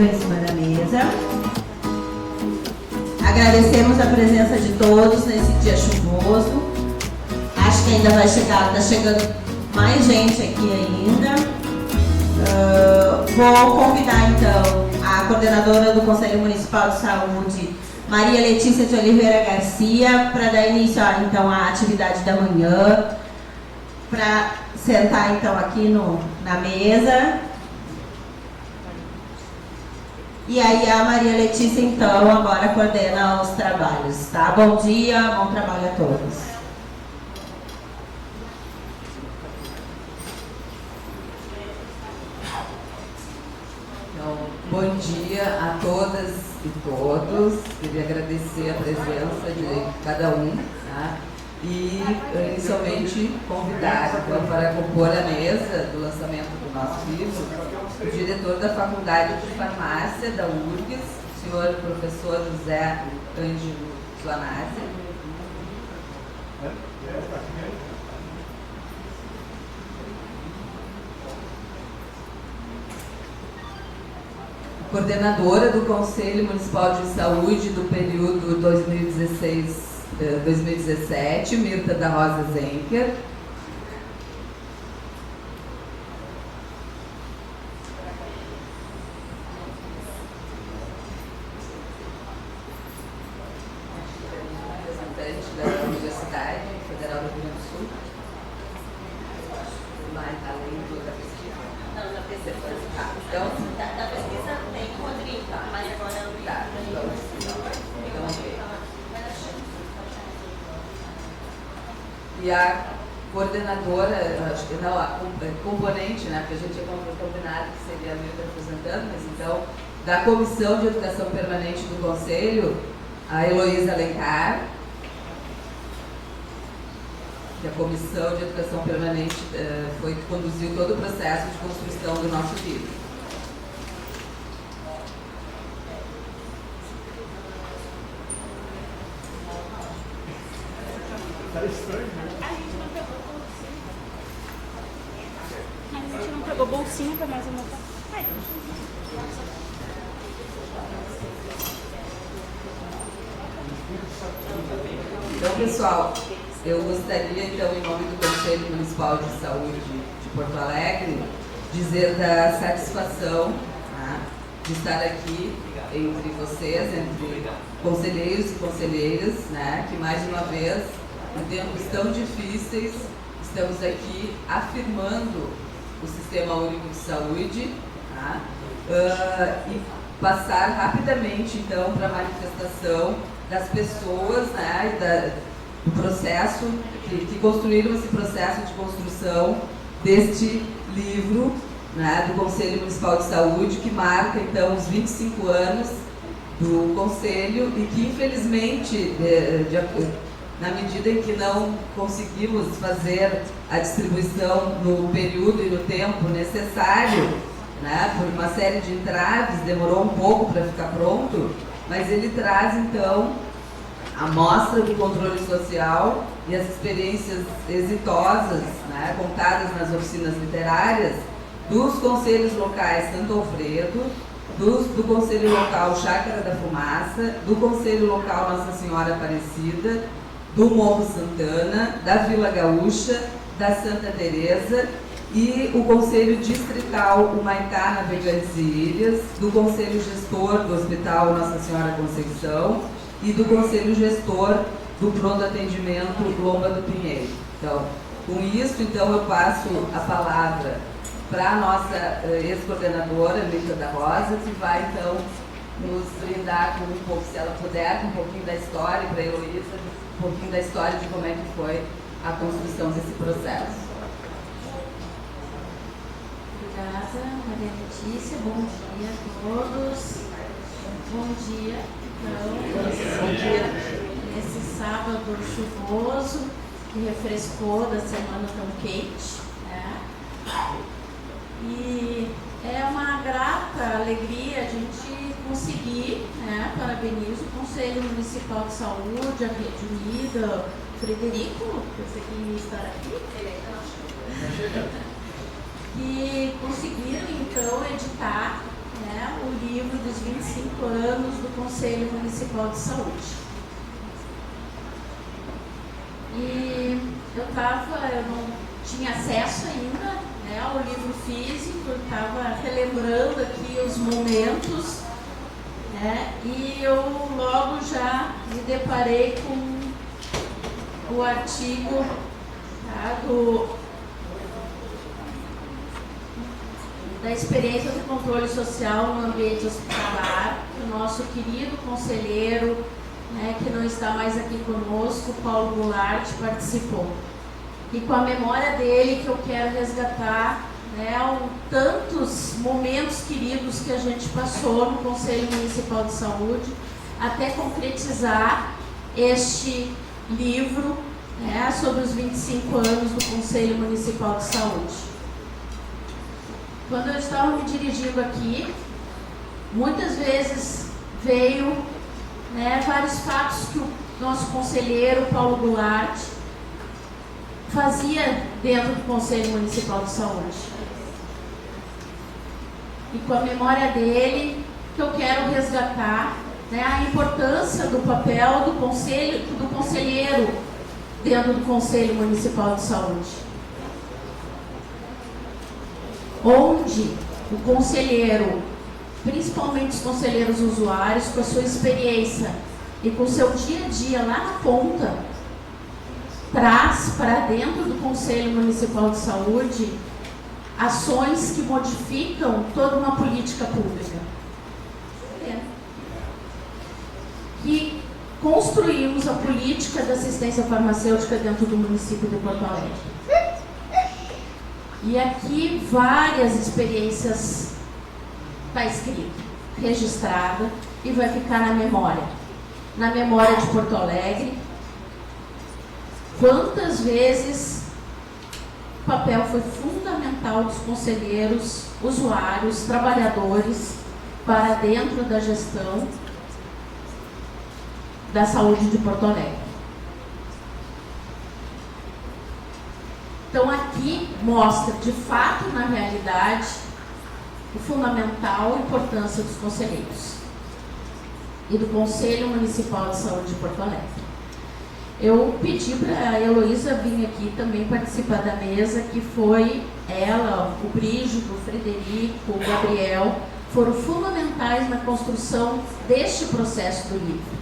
em cima da mesa. Agradecemos a presença de todos nesse dia chuvoso. Acho que ainda vai chegar, está chegando mais gente aqui ainda. Vou convidar então a coordenadora do Conselho Municipal de Saúde, Maria Letícia de Oliveira Garcia, para dar início então à atividade da manhã, para sentar então aqui na mesa. E aí a Maria Letícia então agora coordena os trabalhos, tá? Bom dia, bom trabalho a todos. Então, bom dia a todas e todos. Queria agradecer a presença de cada um, tá? E inicialmente convidar então, para compor a mesa do lançamento do nosso livro o diretor da Faculdade de Farmácia da URGS, o senhor professor José Ângelo Suanazzi. Coordenadora do Conselho Municipal de Saúde do período 2016-2017, Mirta da Rosa Zenker. Representante da Universidade Federal do Rio Grande do Sul. Mas além da pesquisa? Não, da pesquisa. Então, Da pesquisa tem o Rodrigo, mas agora é o tá, então, e a coordenadora, acho que não, a componente, né, porque a gente tinha combinado que seria a Mirta representando, mas então, da Comissão de Educação Permanente do Conselho, a Heloísa Alencar, que a Comissão de Educação Permanente foi que conduziu todo o processo de construção do nosso livro. Tá estranho, né? A gente não pegou bolsinha. Mas a gente não pegou bolsinha pra mais anotar. Então, pessoal, eu gostaria, então, em nome do Conselho Municipal de Saúde de Porto Alegre, dizer da satisfação, tá, de estar aqui entre vocês, entre conselheiros e conselheiras, né, que mais uma vez, em tempos tão difíceis, estamos aqui afirmando o Sistema Único de Saúde, tá, e passar rapidamente, então, para a manifestação das pessoas, né, do processo, que construíram esse processo de construção deste livro, né, do Conselho Municipal de Saúde, que marca, então, os 25 anos do Conselho e que, infelizmente, na medida em que não conseguimos fazer a distribuição no período e no tempo necessário, né, por uma série de entraves, demorou um pouco para ficar pronto, mas ele traz, então, a mostra do controle social e as experiências exitosas, né, contadas nas oficinas literárias dos conselhos locais Santo Alfredo, do Conselho Local Chácara da Fumaça, do Conselho Local Nossa Senhora Aparecida, do Morro Santana, da Vila Gaúcha, da Santa Teresa e o Conselho Distrital Humaitá, Navegantes e Ilhas, do Conselho Gestor do Hospital Nossa Senhora Conceição e do Conselho Gestor do Pronto Atendimento Lomba do Pinheiro. Então, com isso, então, eu passo a palavra para a nossa ex-coordenadora, Mirta da Rosa, que vai, então, nos brindar com um pouco, se ela puder, com um pouquinho da história, para a Heloísa, um pouquinho da história de como é que foi a construção desse processo. Obrigada, Maria Letícia. Bom dia a todos. Bom dia, então, nesse sábado chuvoso, que refrescou da semana tão quente, né? E é uma grata alegria a gente conseguir, né? Parabenizo o Conselho Municipal de Saúde, a Rede Unida, Frederico, que eu sei que ia estar aqui, e conseguiram então editar, né, o livro 25 anos do Conselho Municipal de Saúde. E eu não tinha acesso ainda, né, ao livro físico, eu estava relembrando aqui os momentos, né, e eu logo já me deparei com o artigo, tá, da experiência do controle social no ambiente hospitalar, que o nosso querido conselheiro, né, que não está mais aqui conosco, Paulo Goulart, participou. E com a memória dele que eu quero resgatar, né, tantos momentos queridos que a gente passou no Conselho Municipal de Saúde, até concretizar este livro, né, sobre os 25 anos do Conselho Municipal de Saúde. Quando eu estava me dirigindo aqui, muitas vezes veio, né, vários fatos que o nosso conselheiro Paulo Goulart fazia dentro do Conselho Municipal de Saúde. E com a memória dele, que eu quero resgatar, né, a importância do papel do conselheiro dentro do Conselho Municipal de Saúde. Onde o conselheiro, principalmente os conselheiros usuários, com a sua experiência e com o seu dia a dia lá na ponta, traz para dentro do Conselho Municipal de Saúde ações que modificam toda uma política pública. Que construímos a política de assistência farmacêutica dentro do município de Porto Alegre. E aqui várias experiências está escrito, registrada e vai ficar na memória. Na memória de Porto Alegre, quantas vezes o papel foi fundamental dos conselheiros, usuários, trabalhadores para dentro da gestão da saúde de Porto Alegre. Então aqui mostra de fato, na realidade, o fundamental importância dos conselheiros e do Conselho Municipal de Saúde de Porto Alegre. Eu pedi para a Heloísa vir aqui também participar da mesa, que foi ela, o Brígido, o Frederico, o Gabriel, foram fundamentais na construção deste processo do livro.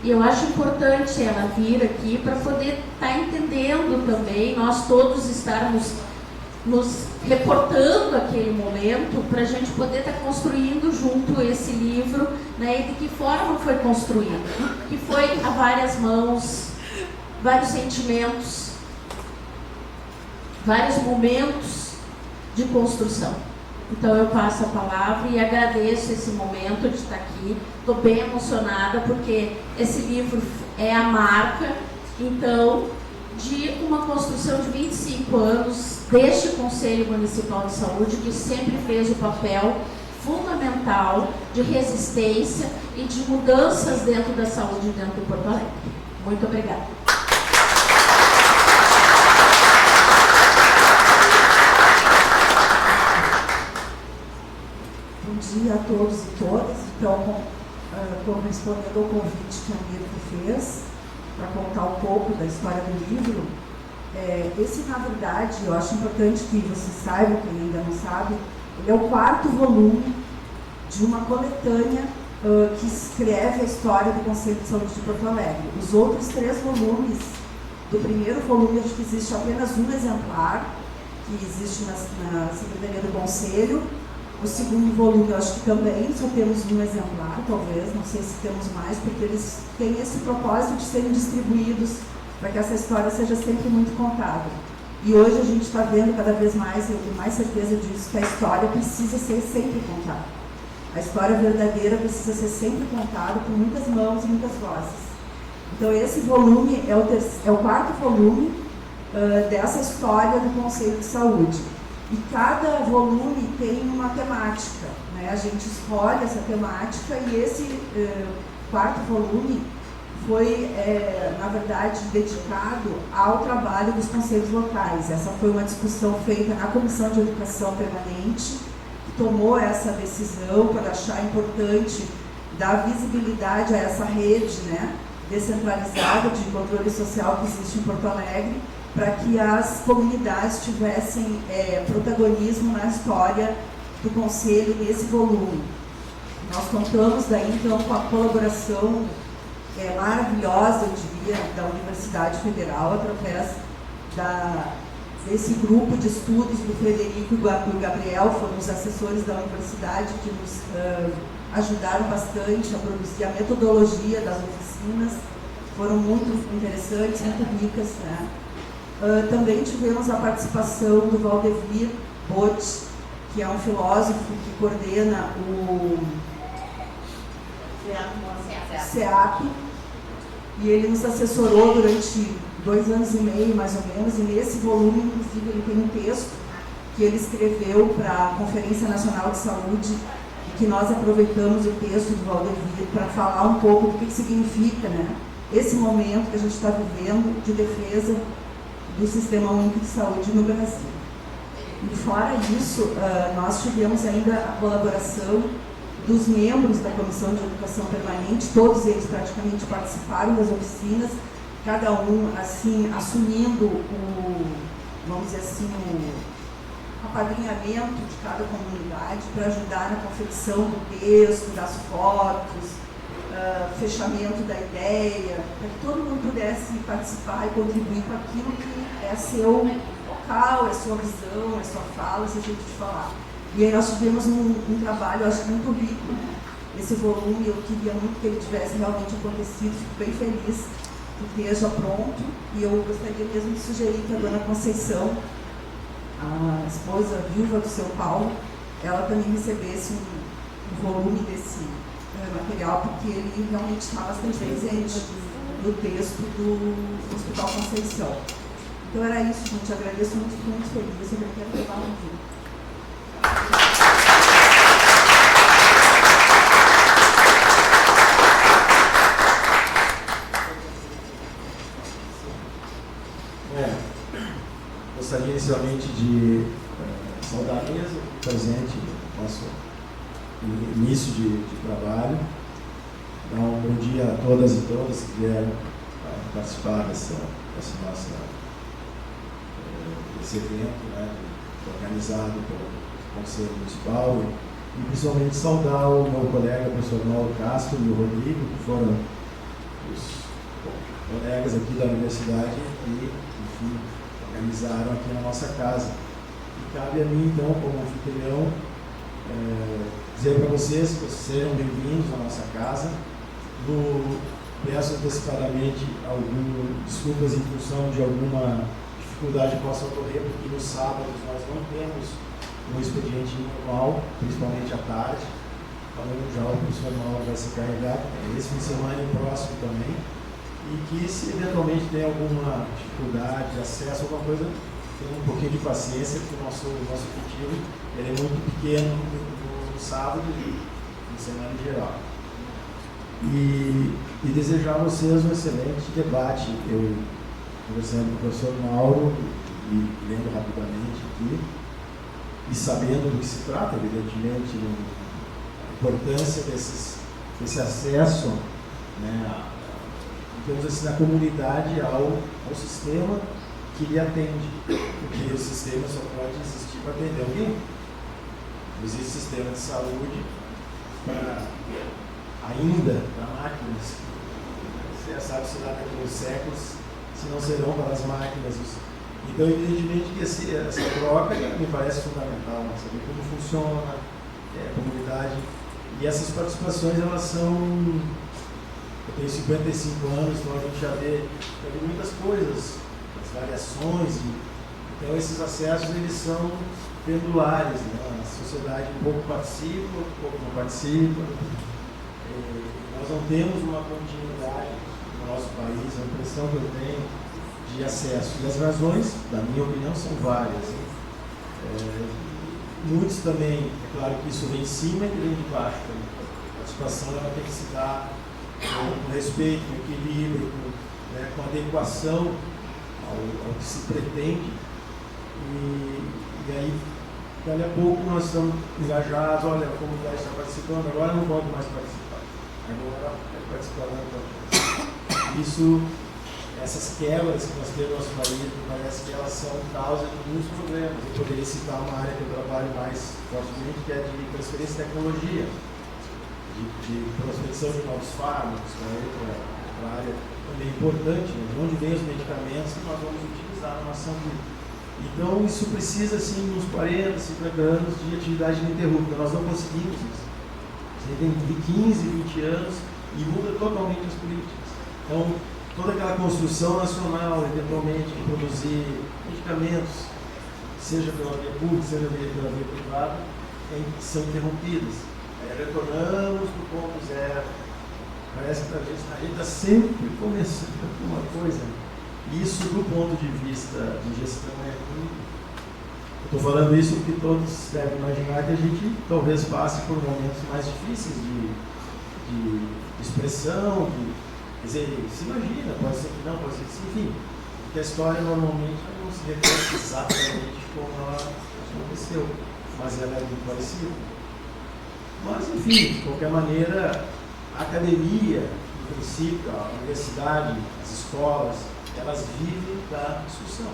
E eu acho importante ela vir aqui para poder estar entendendo também, nós todos estarmos nos reportando aquele momento, para a gente poder estar construindo junto esse livro, né, e de que forma foi construído, que foi a várias mãos, vários sentimentos, vários momentos de construção. Então eu passo a palavra e agradeço esse momento de estar aqui. Estou bem emocionada porque esse livro é a marca, então, de uma construção de 25 anos deste Conselho Municipal de Saúde, que sempre fez o papel fundamental de resistência e de mudanças dentro da saúde dentro do Porto Alegre. Muito obrigada. Bom dia a todos e todas. Então, correspondendo ao convite que a Mirko fez, para contar um pouco da história do livro, esse, na verdade, eu acho importante que vocês saibam, quem ainda não sabe, ele é o 4º volume de uma coletânea que escreve a história do Conselho de Saúde de Porto Alegre. Os outros 3 volumes, do primeiro volume, acho que existe apenas um exemplar, que existe na Secretaria do Conselho. O segundo volume, eu acho que também só temos um exemplar, talvez, não sei se temos mais, porque eles têm esse propósito de serem distribuídos para que essa história seja sempre muito contada. E hoje a gente está vendo cada vez mais, eu tenho mais certeza disso, que a história precisa ser sempre contada. A história verdadeira precisa ser sempre contada por muitas mãos e muitas vozes. Então esse volume é o 4º volume dessa história do Conselho de Saúde. E cada volume tem uma temática, né? A gente escolhe essa temática e esse 4º volume foi, na verdade, dedicado ao trabalho dos conselhos locais. Essa foi uma discussão feita na Comissão de Educação Permanente, que tomou essa decisão por achar importante dar visibilidade a essa rede, né, descentralizada de controle social que existe em Porto Alegre, para que as comunidades tivessem protagonismo na história do Conselho nesse volume. Nós contamos daí, então, com a colaboração maravilhosa, eu diria, da Universidade Federal, através desse grupo de estudos do Frederico e do Gabriel, foram os assessores da universidade que nos ajudaram bastante a produzir a metodologia das oficinas, foram muito interessantes, muito ricas, né? Também tivemos a participação do Valdevir Botti, que é um filósofo que coordena o SEAP, e ele nos assessorou durante 2 anos e meio, mais ou menos, e nesse volume, inclusive, ele tem um texto que ele escreveu para a Conferência Nacional de Saúde, e que nós aproveitamos o texto do Valdevir para falar um pouco do que significa, né, esse momento que a gente está vivendo de defesa do Sistema Único de Saúde no Brasil. E fora isso, nós tivemos ainda a colaboração dos membros da Comissão de Educação Permanente, todos eles praticamente participaram das oficinas, cada um, assim, assumindo vamos dizer assim, o apadrinhamento de cada comunidade para ajudar na confecção do texto, das fotos, fechamento da ideia, para que todo mundo pudesse participar e contribuir com aquilo que é seu local, é sua visão, é sua fala, é seu jeito de falar. E aí nós tivemos um trabalho, eu acho, muito rico, esse volume. Eu queria muito que ele tivesse realmente acontecido, fico bem feliz que esteja pronto, e eu gostaria mesmo de sugerir que a dona Conceição, a esposa viúva do seu Paulo, ela também recebesse um volume desse material, porque ele realmente está bastante presente no texto do Hospital Conceição. Então era isso, gente. Eu agradeço muito, fico muito feliz. Eu quero levar um vídeo. Gostaria inicialmente de saudar a mesa presente, nosso início de trabalho. Dar um bom dia a todas e todas que vieram participar desse evento, né, organizado pelo Conselho Municipal, e principalmente saudar o meu colega, o professor Mauro Castro e o Rodrigo, que foram os colegas aqui da universidade e, enfim, organizaram aqui na nossa casa. E cabe a mim, então, como anfitrião, dizer para vocês que sejam bem-vindos à nossa casa. Peço antecipadamente desculpas em função de alguma dificuldade que possa ocorrer, porque nos sábados nós não temos um expediente normal, principalmente à tarde. Então, já o professor Mauro vai se carregar esse fim de semana e o próximo também. E que, se eventualmente tem alguma dificuldade de acesso, alguma coisa, tenha um pouquinho de paciência, porque o nosso efetivo ele é muito pequeno no sábado e na semana em geral. E desejar a vocês um excelente debate. Eu, conversando com o professor Mauro e lendo rapidamente aqui, e sabendo do que se trata, evidentemente, a importância desse acesso, né, digamos assim, na comunidade ao sistema que lhe atende, porque o sistema só pode existir para atender alguém. Não existe sistema de saúde ainda para máquinas. Você sabe-se lá daqui a uns séculos, se não serão para as máquinas. Então, evidentemente que essa troca me parece fundamental, né? Saber como funciona a comunidade. E essas participações, elas são... Eu tenho 55 anos, então a gente já vê muitas coisas, as variações. Então, esses acessos, eles são pendulares, né? A sociedade um pouco participa, um pouco não participa. Nós não temos uma continuidade no nosso país, a impressão que eu tenho de acesso. E as razões, na minha opinião, são várias. Muitos também, é claro que isso vem de cima e vem de baixo. A participação ela tem que se dar com respeito, com equilíbrio, com adequação ao que se pretende. E aí, Dali a pouco nós estamos engajados, olha, a comunidade está participando, agora não pode mais participar. Agora é participar da comunidade. Isso, essas quebras que nós temos no nosso país, me parece que elas são causa de muitos problemas. Eu poderia citar uma área que eu trabalho mais fortemente, que é de transferência de tecnologia, de prospecção de novos fármacos, que é outra área também importante, né? De onde vêm os medicamentos que nós vamos utilizar na nossa vida. Então, isso precisa, assim, uns 40, 50 anos de atividade ininterrupta. Nós não conseguimos isso. Você tem de 15, 20 anos e muda totalmente as políticas. Então, toda aquela construção nacional, eventualmente, de produzir medicamentos, seja pela via pública, seja pela via privada, são interrompidas. Retornamos para o ponto zero. Parece que a gente está sempre começando alguma coisa. Isso, do ponto de vista de gestão, é ruim. Eu estou falando isso porque todos devem imaginar que a gente talvez passe por momentos mais difíceis de expressão, quer dizer, se imagina, pode ser que não, pode ser que sim, enfim. Porque a história normalmente não se repete exatamente como ela aconteceu, mas ela é muito parecida. Mas, enfim, de qualquer maneira, a academia, no princípio, a universidade, as escolas, elas vivem da discussão.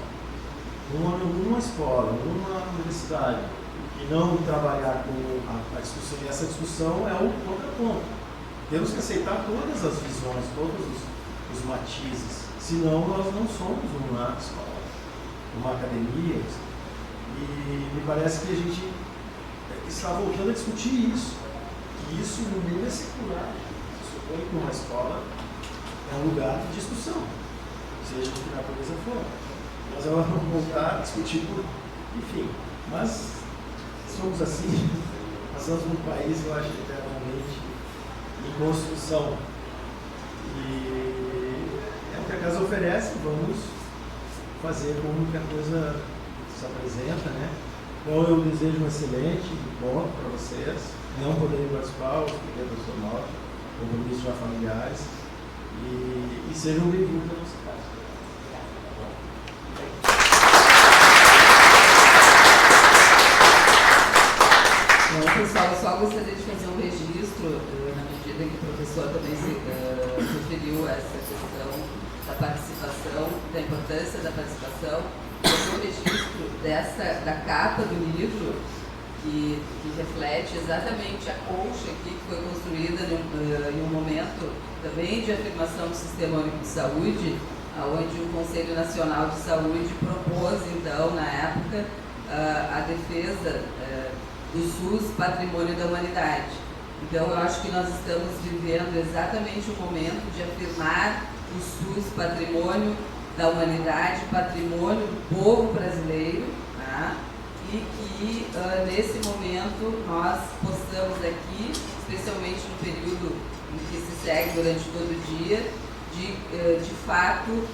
Numa escola, numa universidade, que não trabalhar com a discussão, e essa discussão é o contraponto. Temos que aceitar todas as visões, todos os matizes, senão nós não somos uma escola, uma academia. E me parece que a gente está voltando a discutir isso. E isso no meio é secular. Se supõe que uma escola é um lugar de discussão, seja de que natureza for. Nós vamos voltar a discutir por... Enfim, mas somos assim. Nós somos um país, eu acho, eternamente em construção. E é o que a casa oferece, vamos fazer como que a coisa se apresenta, né? Então eu desejo um excelente encontro para vocês. Não poderem participar, os pequenos do norte, compromissos já familiares, e sejam bem-vindos à nossa casa. Bom, pessoal, eu só gostaria de fazer um registro, na medida em que o professor também se referiu a essa questão da participação, da importância da participação, fazer um registro da capa do livro, que reflete exatamente a colcha aqui que foi construída em um momento também de afirmação do Sistema Único de Saúde, onde o Conselho Nacional de Saúde propôs, então, na época, a defesa do SUS Patrimônio da Humanidade. Então, eu acho que nós estamos vivendo exatamente o momento de afirmar o SUS Patrimônio da Humanidade, patrimônio do povo brasileiro, tá? E que nesse momento nós possamos aqui, especialmente no período em que se segue durante todo o dia, de fato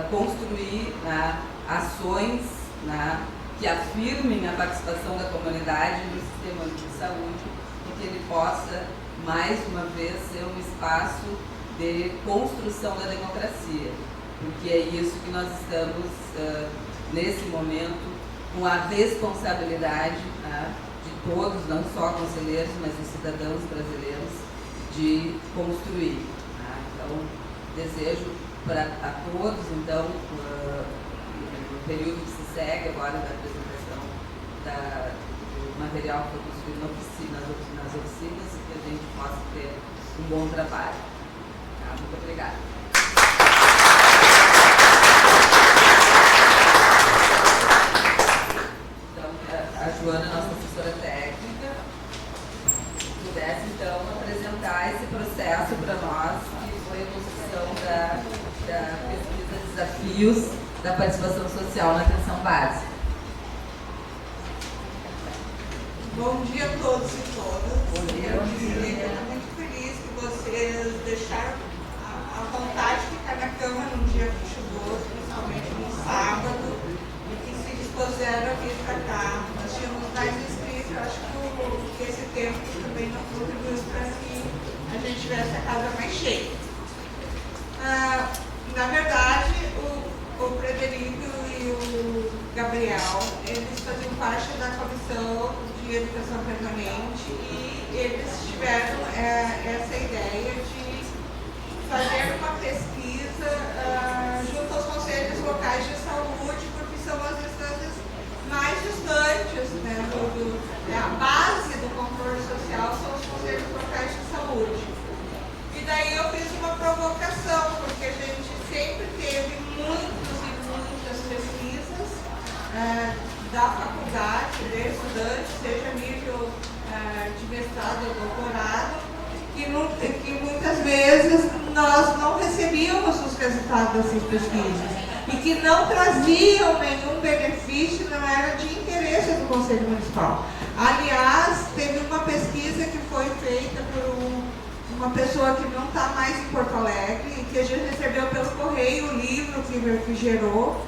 construir ações que afirmem a participação da comunidade no sistema de saúde e que ele possa, mais uma vez, ser um espaço de construção da democracia, porque é isso que nós estamos, nesse momento, com a responsabilidade, tá, de todos, não só conselheiros, mas dos cidadãos brasileiros, de construir. Tá? Então, desejo a todos, então, no período que se segue agora da apresentação do material que foi construído nas oficinas, que a gente possa ter um bom trabalho. Tá? Muito obrigada. A Joana, nossa assessora técnica, pudesse então apresentar esse processo para nós, que foi a construção da pesquisa Desafios da Participação Social na Atenção Básica. Bom dia a todos e todas. Bom dia. Eu estou muito feliz que vocês deixaram a vontade de ficar na cama num dia chuvoso, principalmente no sábado, e que se dispuseram a vir para cá. Nós tínhamos mais inscritos, eu acho que esse tempo também não contribuiu para que a gente tivesse a casa mais cheia. Na verdade, o Frederico e o Gabriel, eles faziam parte da comissão de educação permanente e eles tiveram essa ideia de fazer uma pesquisa junto aos conselhos locais de saúde, porque são as instâncias mais distantes, né, a base do controle social são os conselhos locais de saúde. E daí eu fiz uma provocação, porque a gente sempre teve muitas pesquisas da faculdade, de estudantes, seja nível de mestrado ou doutorado, que muitas vezes nós não recebíamos os resultados dessas pesquisas e que não traziam nenhum benefício, não era de interesse do Conselho Municipal. Aliás, teve uma pesquisa que foi feita por uma pessoa que não está mais em Porto Alegre e que a gente recebeu pelo correio o livro que gerou,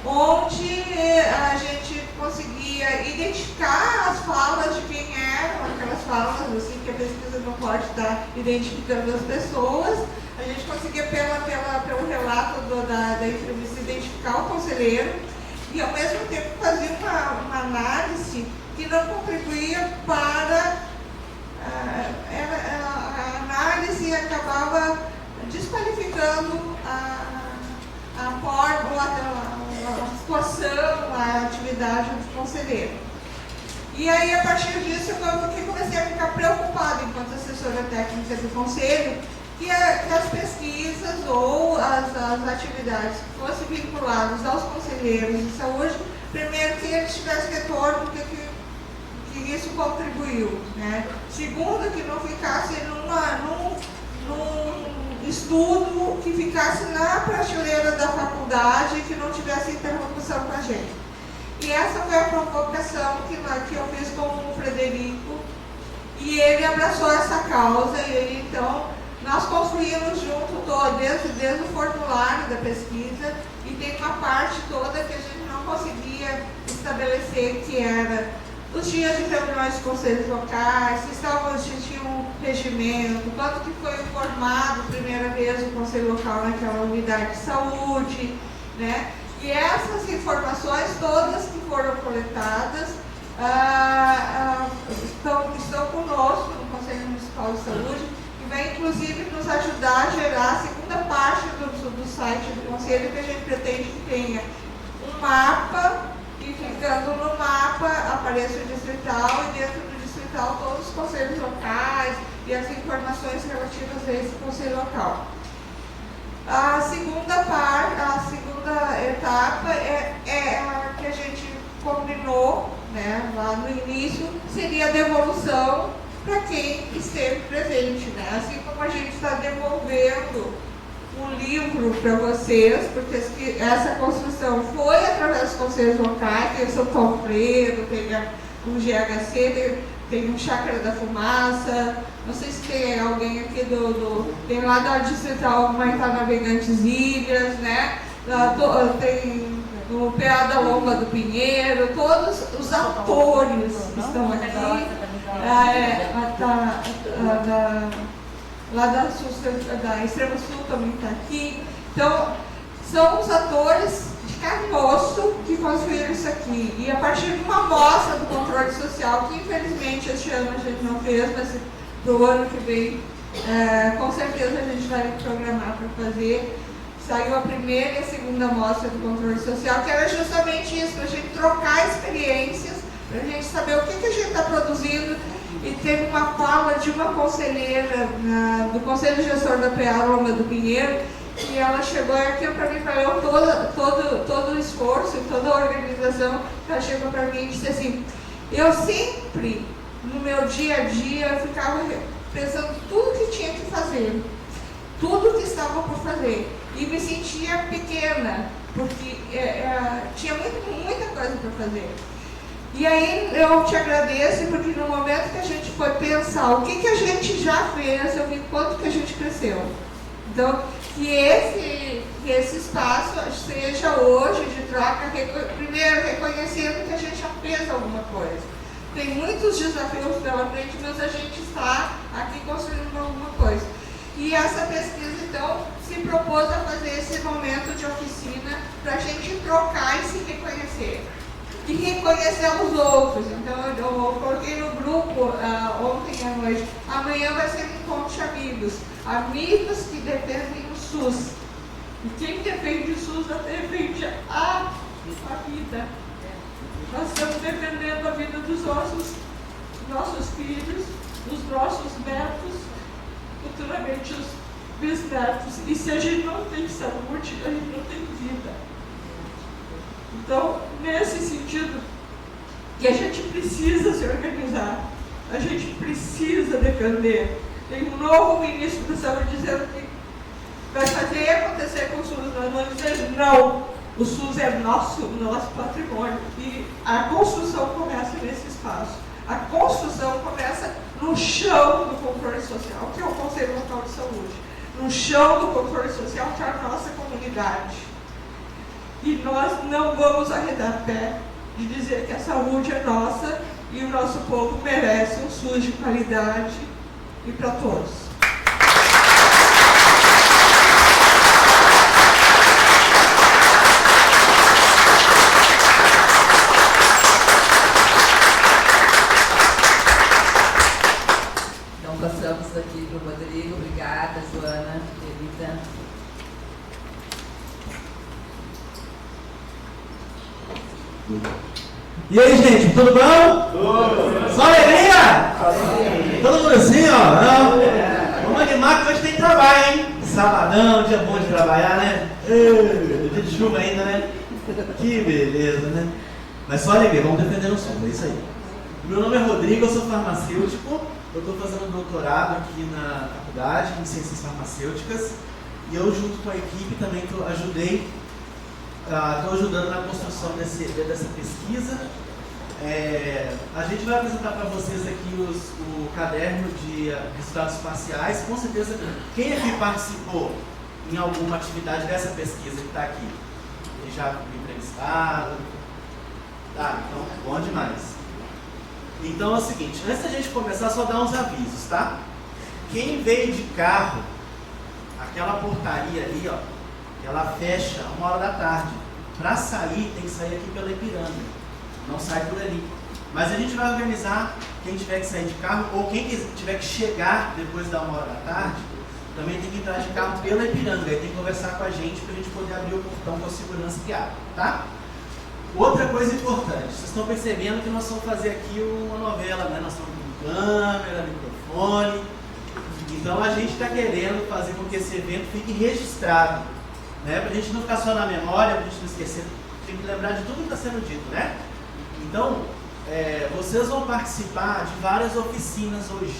onde a gente conseguia identificar as falas de quem eram aquelas falas, assim, que a pesquisa não pode estar identificando as pessoas. A gente conseguia, pelo relato da entrevista, identificar o conselheiro e, ao mesmo tempo, fazia uma análise que não contribuía para... a análise acabava desqualificando a forma, a situação, a atividade do conselheiro. E aí, a partir disso, eu comecei a ficar preocupada, enquanto assessora técnica do conselho, que as pesquisas ou as atividades que fossem vinculadas aos conselheiros de saúde, primeiro que eles tivessem retorno, que isso contribuiu, né? Segundo, que não ficasse num estudo que ficasse na prateleira da faculdade e que não tivesse interlocução com a gente. E essa foi a provocação que eu fiz com o Frederico, e ele abraçou essa causa, e então nós construímos junto desde o formulário da pesquisa, e tem uma parte toda que a gente não conseguia estabelecer, que era os dias de reuniões de conselhos locais, se tinha um regimento, quanto que foi formado a primeira vez o conselho local naquela unidade de saúde, né? E essas informações todas que foram coletadas estão conosco no Conselho Municipal de Saúde, e vai inclusive nos ajudar a gerar a segunda parte do site do Conselho, que a gente pretende que tenha um mapa, e ficando no mapa apareça o distrital, e dentro do distrital todos os conselhos locais e as informações relativas a esse conselho local. A segunda etapa é a que a gente combinou, né, lá no início, seria a devolução para quem esteve presente, né? Assim como a gente está devolvendo um livro para vocês, porque essa construção foi através dos conselhos locais, tem o São Alfredo, tem o GHC, tem o Chácara da Fumaça, não sei se tem alguém aqui tem lá da Distrital Humanitá Navegantes Ilhas, né? Tem o PA da Lomba do Pinheiro, todos os atores estão aqui. Lá da Extrema Sul também está aqui. Então, são os atores de carne e osso que construíram isso aqui. E a partir de uma amostra do controle social, que infelizmente este ano a gente não fez, mas do ano que vem, com certeza a gente vai programar para fazer. Saiu a primeira e a segunda amostra do controle social, que era justamente isso, para a gente trocar experiências, para a gente saber o que a gente está produzindo. E teve uma fala de uma conselheira do Conselho Gestor da PA Lomba do Pinheiro, que ela chegou aqui para mim, falou todo o esforço e toda a organização, ela chegou para mim e disse assim: eu sempre, no meu dia a dia, eu ficava pensando tudo que tinha que fazer, tudo que estava por fazer, e me sentia pequena, porque tinha muita coisa para fazer. E aí eu te agradeço, porque no momento que a gente foi pensar o que a gente já fez, eu vi quanto que a gente cresceu. Então, que esse espaço seja hoje de troca, primeiro reconhecendo que a gente já fez alguma coisa. Tem muitos desafios pela frente, mas a gente está aqui construindo alguma coisa. E essa pesquisa, então, se propôs a fazer esse momento de oficina para a gente trocar e se reconhecer. E reconhecer os outros. Então, eu coloquei no grupo ontem à noite, amanhã vai ser um encontro de amigos. Amigos que defendem o SUS. E quem defende o SUS defende a vida. Nós estamos defendendo a vida dos nossos filhos, dos nossos netos, futuramente os bisnetos. E se a gente não tem saúde, a gente não tem vida. Então, nesse sentido, que a gente precisa se organizar, a gente precisa defender. Tem um novo ministro da Saúde dizendo que vai fazer acontecer com o SUS. Nós vamos dizer não, o SUS é nosso patrimônio. E a construção começa nesse espaço. A construção começa no chão do controle social, que é o Conselho Local de Saúde. No chão do controle social, que é a nossa comunidade. E nós não vamos arredar pé de dizer que a saúde é nossa e o nosso povo merece um SUS de qualidade e para todos. Então passamos aqui para o Rodrigo. Obrigada, Joana, querida. E aí, gente, tudo bom? Tudo! Só alegria? Todo mundo assim, ó? Não? Vamos animar que hoje tem trabalho, hein? Sabadão, dia bom de trabalhar, né? Dia de chuva ainda, né? Que beleza, né? Mas só alegria, vamos defender o SUS, é isso aí. Meu nome é Rodrigo, eu sou farmacêutico. Eu estou fazendo doutorado aqui na faculdade em Ciências Farmacêuticas. E eu, junto com a equipe, também estou ajudando na construção dessa pesquisa. A gente vai apresentar para vocês aqui o caderno de resultados parciais. Com certeza, quem aqui participou em alguma atividade dessa pesquisa que está aqui? Ele já foi entrevistado? Tá, então, bom demais. Então é o seguinte, antes da gente começar, só dar uns avisos, tá? Quem veio de carro, aquela portaria ali, ó, ela fecha 13h. Para sair, tem que sair aqui pela Ipiranga. Não sai por ali. Mas a gente vai organizar quem tiver que sair de carro, ou quem tiver que chegar depois da 13h, também tem que entrar de carro pela Ipiranga. Aí tem que conversar com a gente para a gente poder abrir o portão com a segurança que abre, tá? Outra coisa importante, vocês estão percebendo que nós vamos fazer aqui uma novela, né? Nós estamos com câmera, microfone. Então a gente está querendo fazer com que esse evento fique registrado, né? Para a gente não ficar só na memória, para a gente não esquecer, tem que lembrar de tudo que está sendo dito, né? Então, vocês vão participar de várias oficinas hoje.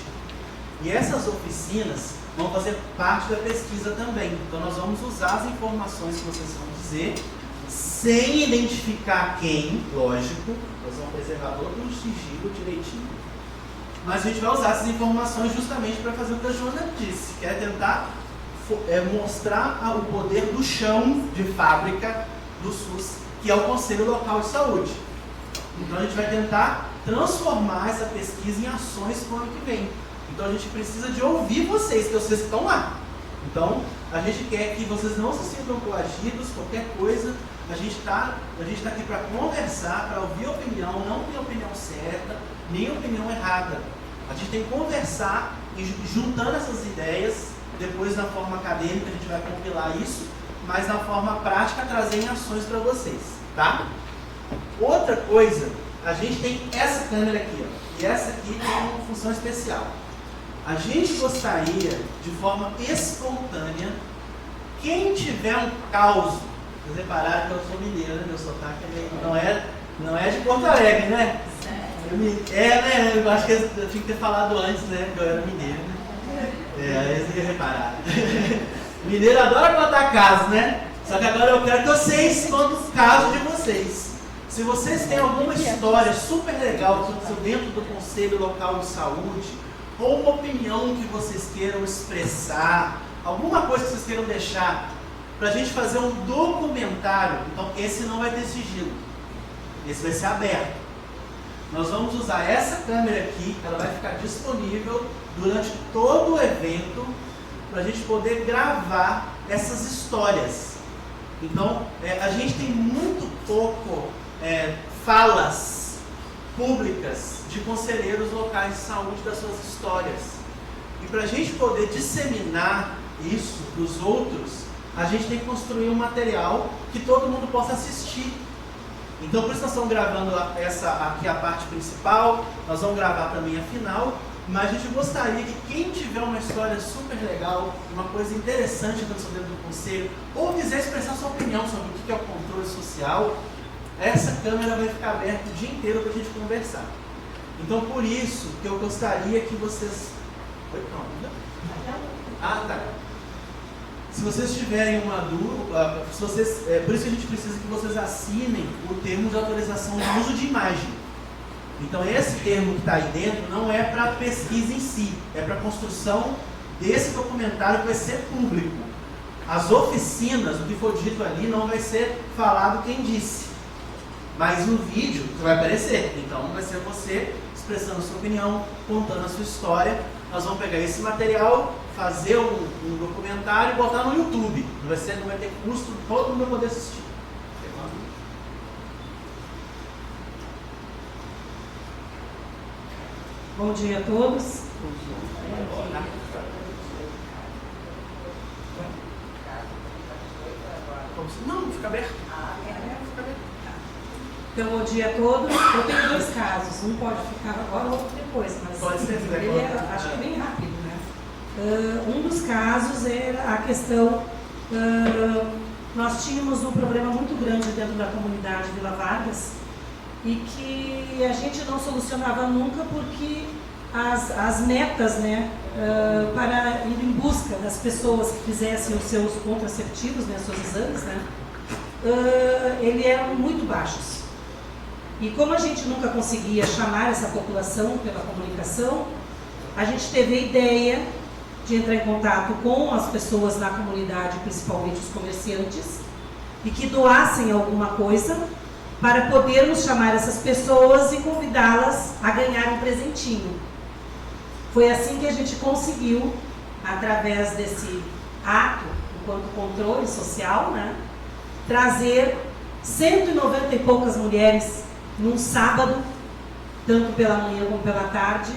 E essas oficinas vão fazer parte da pesquisa também. Então nós vamos usar as informações que vocês vão dizer, sem identificar quem, lógico, nós vamos preservar todo o sigilo direitinho. Mas a gente vai usar essas informações justamente para fazer o que a Joana disse, que é tentar mostrar o poder do chão de fábrica do SUS, que é o Conselho Local de Saúde. Então a gente vai tentar transformar essa pesquisa em ações para o ano que vem. Então a gente precisa de ouvir vocês, que vocês estão lá. Então a gente quer que vocês não se sintam coagidos, qualquer coisa. A gente está aqui para conversar, para ouvir opinião, não tem opinião certa, nem opinião errada. A gente tem que conversar e juntando essas ideias, depois na forma acadêmica a gente vai compilar isso, mas na forma prática trazer em ações para vocês, tá? Outra coisa, a gente tem essa câmera aqui, ó, e essa aqui tem uma função especial. A gente gostaria, de forma espontânea, quem tiver um caos, vocês repararam que eu sou mineiro, né? Meu sotaque não é de Porto Alegre, né? Né? Eu acho que eu tinha que ter falado antes, né? Que eu era mineiro, né? Aí vocês repararam. Mineiro adora contar casos, né? Só que agora eu quero que vocês contem os casos de vocês. Se vocês têm alguma história super legal dentro do Conselho Local de Saúde, ou uma opinião que vocês queiram expressar, alguma coisa que vocês queiram deixar, para a gente fazer um documentário, então esse não vai ter sigilo, esse vai ser aberto. Nós vamos usar essa câmera aqui, ela vai ficar disponível durante todo o evento, para a gente poder gravar essas histórias. Então, a gente tem muito pouco falas públicas de conselheiros locais de saúde das suas histórias. E para a gente poder disseminar isso para os outros, a gente tem que construir um material que todo mundo possa assistir. Então, por isso nós estamos gravando essa aqui a parte principal, nós vamos gravar também a final, mas a gente gostaria que quem tiver uma história super legal, uma coisa interessante dentro do conselho, ou quiser expressar sua opinião sobre o que é o controle social, essa câmera vai ficar aberta o dia inteiro para a gente conversar. Então, por isso que eu gostaria que vocês... Oi, pronto. Ah, tá. Se vocês tiverem uma dúvida, por isso que a gente precisa que vocês assinem o termo de autorização de uso de imagem. Então, esse termo que está aí dentro não é para pesquisa em si, é para a construção desse documentário que vai ser público. As oficinas, o que for dito ali, não vai ser falado quem disse. Mas no vídeo vai aparecer. Então, vai ser você expressando a sua opinião, contando a sua história. Nós vamos pegar esse material, fazer um documentário e botar no YouTube. Não vai ter custo, todo mundo vai poder assistir. Bom dia a todos. Não, fica aberto. Então, bom dia a todos. Eu tenho dois casos. Um pode ficar agora, o outro depois, mas pode ser, ele acho que é bem rápido, né? Um dos casos era a questão... nós tínhamos um problema muito grande dentro da comunidade Vila Vargas e que a gente não solucionava nunca porque as metas, né, para ir em busca das pessoas que fizessem os seus contraceptivos, né, seus exames, né, eles eram muito baixos. E como a gente nunca conseguia chamar essa população pela comunicação, a gente teve a ideia de entrar em contato com as pessoas na comunidade, principalmente os comerciantes, e que doassem alguma coisa para podermos chamar essas pessoas e convidá-las a ganhar um presentinho. Foi assim que a gente conseguiu, através desse ato, enquanto controle social, né, trazer 190 e poucas mulheres num sábado, tanto pela manhã como pela tarde,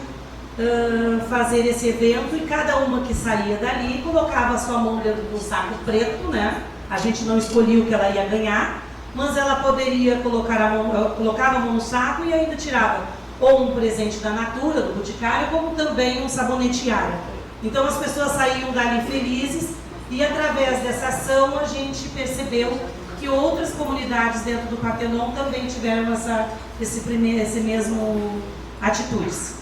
fazer esse evento, e cada uma que saía dali colocava a sua mão dentro de um saco preto, né? A gente não escolhia o que ela ia ganhar, mas ela poderia colocar a mão, colocava a mão no saco e ainda tirava ou um presente da Natura, do Boticário, como também um sabonete Yara. Então as pessoas saíam dali felizes, e através dessa ação a gente percebeu que outras comunidades dentro do Partenon também tiveram esse mesmo atitudes.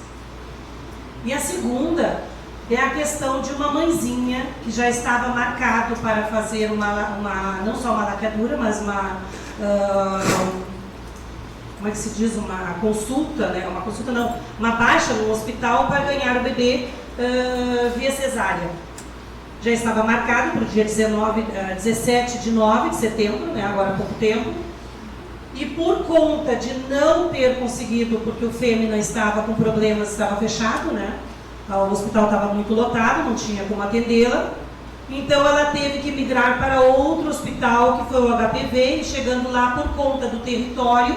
E a segunda é a questão de uma mãezinha que já estava marcado para fazer não só uma laqueadura, mas como é que se diz, uma consulta, né? Uma baixa no hospital para ganhar o bebê via cesárea. Já estava marcado para o dia 17 de setembro, né? Agora há pouco tempo. E por conta de não ter conseguido, porque o Fêmea estava com problemas, estava fechado, né? O hospital estava muito lotado, não tinha como atendê-la. Então ela teve que migrar para outro hospital, que foi o HPV, e chegando lá por conta do território,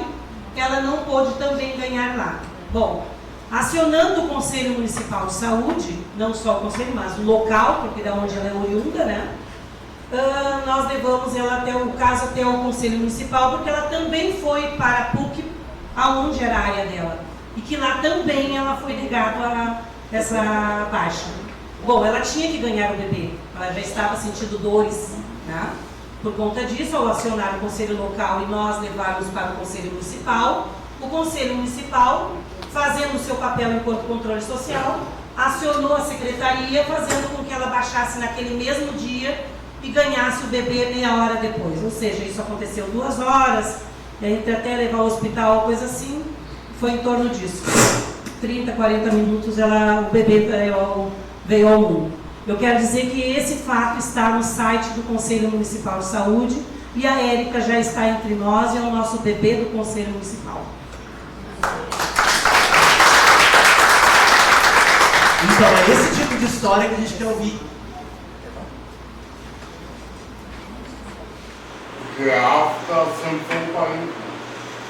ela não pôde também ganhar lá. Bom, acionando o Conselho Municipal de Saúde, não só o Conselho, mas o local, porque da onde ela é oriunda, né? Nós levamos ela até o Conselho Municipal, porque ela também foi para a PUC, aonde era a área dela. E que lá também ela foi ligada a essa baixa. Bom, ela tinha que ganhar o bebê, ela já estava sentindo dores, né? Por conta disso, ao acionar o Conselho Local e nós levarmos para o Conselho Municipal, o Conselho Municipal, fazendo o seu papel enquanto controle social, acionou a Secretaria, fazendo com que ela baixasse naquele mesmo dia e ganhasse o bebê meia hora depois. Ou seja, isso aconteceu 2 horas, até levar ao hospital, coisa assim, foi em torno disso. 30, 40 minutos o bebê veio ao mundo. Eu quero dizer que esse fato está no site do Conselho Municipal de Saúde, e a Érica já está entre nós e é o nosso bebê do Conselho Municipal. Então, é esse tipo de história que a gente quer ouvir. porque a África sempre foi um país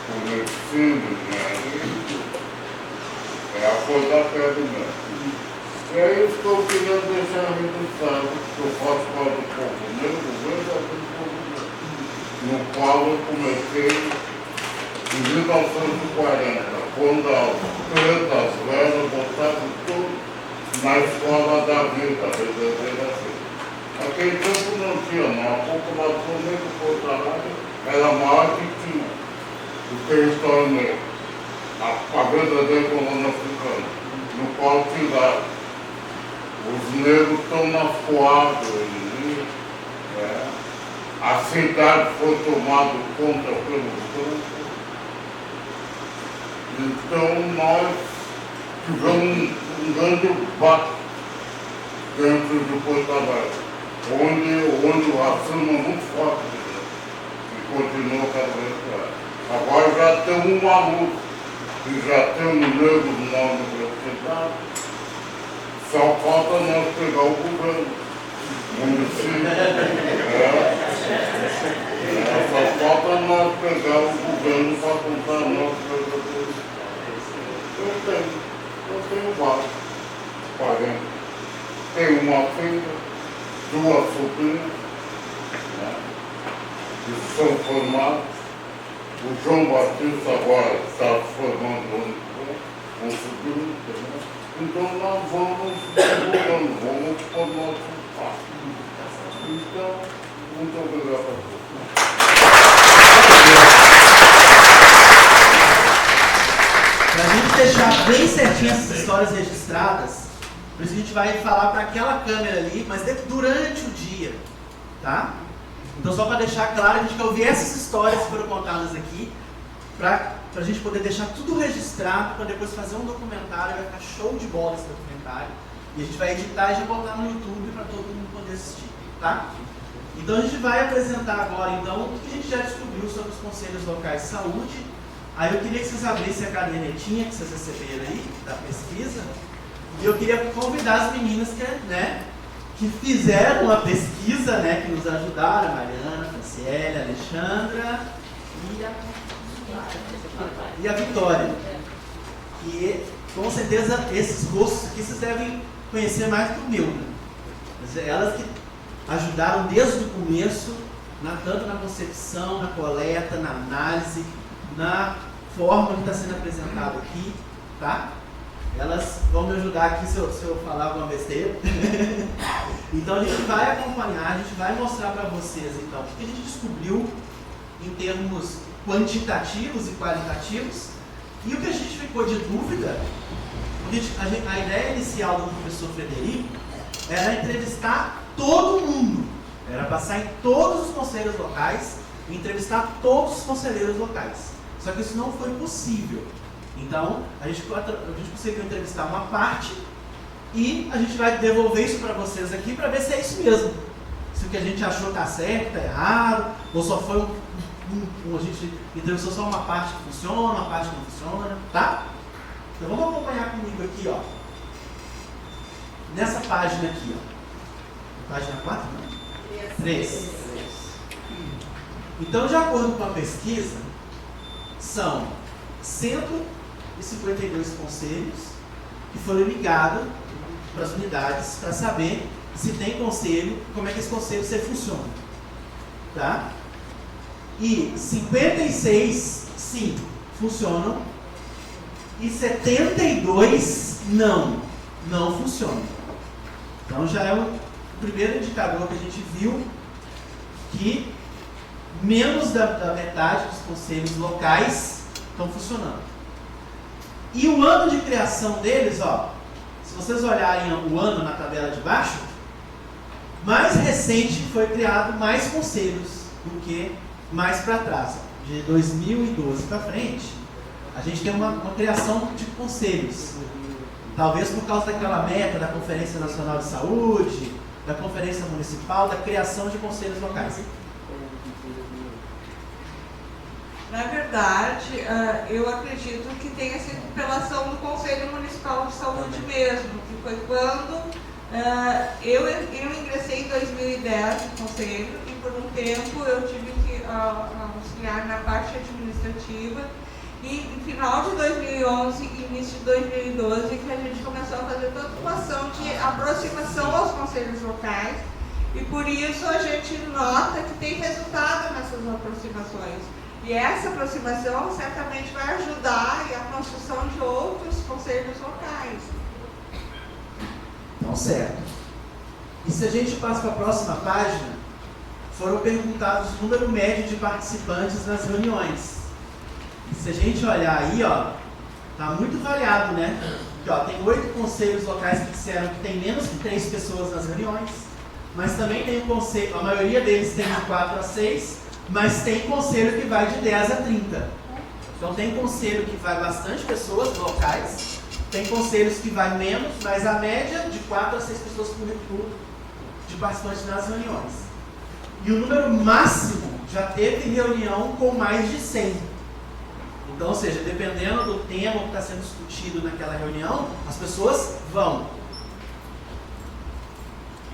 com medicina, né? É a coisa da pedra mesmo. E é isso que eu queria deixar registrado, que eu faço parte do povo negro, verdadeiro povo negro, no qual eu comecei em 1940, quando as pretas velhas botaram tudo na escola da vida, verdadeira assim. Naquele tempo não tinha, não. A população negra de Porto Alegre era maior que o território negro, a verdadeira colônia africana, no qual tiraram. Os negros estão na Coab, né? A cidade foi tomada conta pelos brancos. Então nós tivemos um grande debate dentro de Porto Alegre, onde o racismo é muito forte, né? E continua cada vez mais. Agora já temos uma luta, e já temos negros na universidade. Só falta nós pegar o governo, o município. Só falta nós pegar o governo para comprar nosso verdadeiro. Eu tenho vários parentes. Tenho uma filha, duas sobrinhas, né, que são formados. O João Batista agora está se formando um sobrinho, né? Então nós vamos divulgando, vamos por nosso passo. Então, muito obrigado a todos. Para a gente deixar bem certinho essas histórias registradas, por isso que a gente vai falar para aquela câmera ali, mas durante o dia, tá? Então só para deixar claro, a gente quer ouvir essas histórias que foram contadas aqui, para a gente poder deixar tudo registrado, para depois fazer um documentário, vai ficar show de bola esse documentário, e a gente vai editar e já botar no YouTube para todo mundo poder assistir, tá? Então a gente vai apresentar agora, então, o que a gente já descobriu sobre os conselhos locais de saúde. Aí eu queria que vocês abrissem a cadernetinha que vocês receberam aí, da pesquisa, e eu queria convidar as meninas que fizeram a pesquisa, né, que nos ajudaram, a Mariana, a Franciele, a Alexandra e a Vitória. Que com certeza esses rostos aqui vocês devem conhecer mais do que o meu, né? Mas elas que ajudaram desde o começo, tanto na concepção, na coleta, na análise, na forma que está sendo apresentado aqui, tá? Elas vão me ajudar aqui se eu falar alguma besteira. Então a gente vai acompanhar, a gente vai mostrar para vocês então o que a gente descobriu em termos quantitativos e qualitativos, e o que a gente ficou de dúvida, porque a ideia inicial do professor Frederico era entrevistar todo mundo, era passar em todos os conselhos locais e entrevistar todos os conselheiros locais. Só que isso não foi possível. Então, a gente conseguiu entrevistar uma parte e a gente vai devolver isso para vocês aqui para ver se é isso mesmo. Se o que a gente achou está certo, está errado, ou só foi a gente entrevistou só uma parte que funciona, uma parte que não funciona, tá? Então vamos acompanhar comigo aqui, ó. Nessa página aqui, ó. Página 4, não? 3. Então, de acordo com a pesquisa, são 152 conselhos que foram ligados para as unidades para saber se tem conselho, como é que esse conselho funciona, tá? E 56 sim funcionam e 72 não funcionam. Então já é o primeiro indicador que a gente viu que menos da metade dos conselhos locais estão funcionando. E o ano de criação deles, ó, se vocês olharem o ano na tabela de baixo, mais recente foi criado mais conselhos do que mais para trás. De 2012 para frente, a gente tem uma criação de conselhos. Talvez por causa daquela meta da Conferência Nacional de Saúde, da Conferência Municipal, da criação de conselhos locais. Na verdade, eu acredito que tenha sido pela ação do Conselho Municipal de Saúde mesmo, que foi quando eu ingressei em 2010 no Conselho e por um tempo eu tive que auxiliar na parte administrativa. E no final de 2011 e início de 2012 que a gente começou a fazer toda uma ação de aproximação aos conselhos locais. E por isso a gente nota que tem resultado nessas aproximações. E essa aproximação certamente vai ajudar a construção de outros conselhos locais. Então, certo. E se a gente passa para a próxima página, foram perguntados o número médio de participantes nas reuniões. E se a gente olhar aí, ó, tá muito variado, né? Porque, ó, tem 8 conselhos locais que disseram que tem menos que 3 pessoas nas reuniões, mas também tem um conselho, a maioria deles tem de 4 a 6, mas tem conselho que vai de 10 a 30. Então tem conselho que vai bastante pessoas locais, tem conselhos que vai menos, mas a média de 4 a 6 pessoas por de participantes nas reuniões. E o número máximo já teve reunião com mais de 100. Então, ou seja, dependendo do tema que está sendo discutido naquela reunião, as pessoas vão.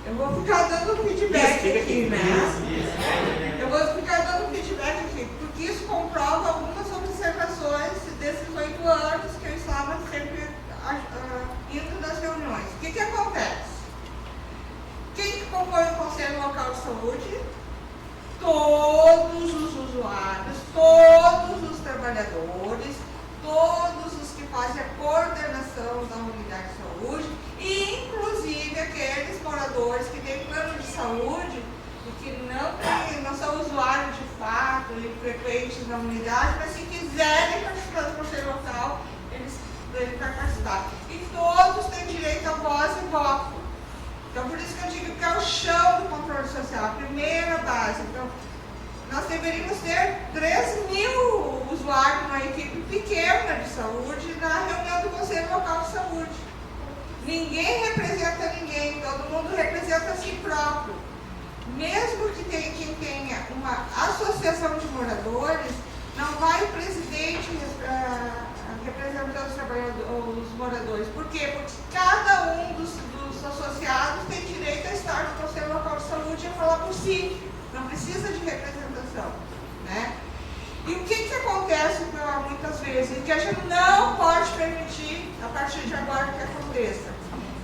Eu vou ficar dando feedback aqui, né? Isso. Eu vou ficar dando feedback aqui, porque isso comprova algumas observações desses 8 anos que eu estava sempre indo nas reuniões. O que acontece? Quem que compõe o Conselho Local de Saúde? Todos os usuários, todos os trabalhadores, todos os que fazem a coordenação da unidade de saúde, e inclusive aqueles moradores que têm plano de saúde e que não são usuários de fato e frequentes na unidade, mas se quiserem participar do Conselho Local, eles devem participar. E todos têm direito a voz e voto. Então, por isso que eu digo que é o chão do controle social, a primeira base. Então, nós deveríamos ter 3.000 usuários numa equipe pequena de saúde na reunião do Conselho Local de Saúde. Ninguém representa ninguém, todo mundo representa a si próprio. Mesmo que quem tenha uma associação de moradores, não vai o presidente representando os moradores. Por quê? Porque cada um dos associados tem direito a estar no Conselho Local de Saúde e a falar por si. Não precisa de representação, né? E o que acontece muitas vezes? E que a gente não pode permitir, a partir de agora, que aconteça.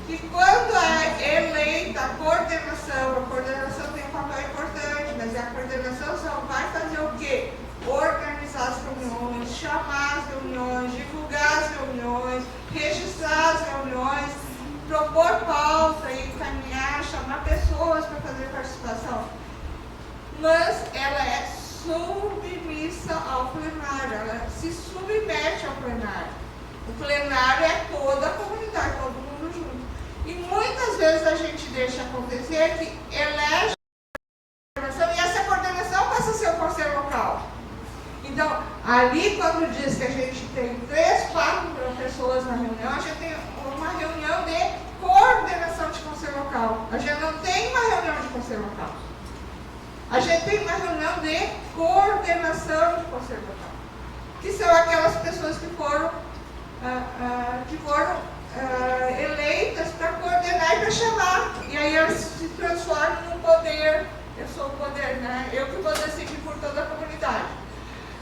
Que quando é eleita a coordenação tem um papel importante, mas a coordenação só vai fazer o quê? Organizar as reuniões, chamar as reuniões, divulgar as reuniões, registrar as reuniões, propor pauta e encaminhar, chamar pessoas para fazer participação. Mas ela é submissa ao plenário, ela se submete ao plenário. O plenário é toda a comunidade, todo mundo junto. E muitas vezes a gente deixa acontecer que elege a coordenação e essa coordenação passa a ser o conselho local. Então, ali quando diz que a gente tem 3, 4 pessoas na reunião, a gente tem uma reunião de coordenação de conselho local. A gente não tem uma reunião de conselho local. A gente tem uma reunião de coordenação de conselho local, que são aquelas pessoas que foram eleitas para coordenar e para chamar. E aí elas se transformam num poder. Eu sou o poder, né? Eu que vou decidir por toda a comunidade.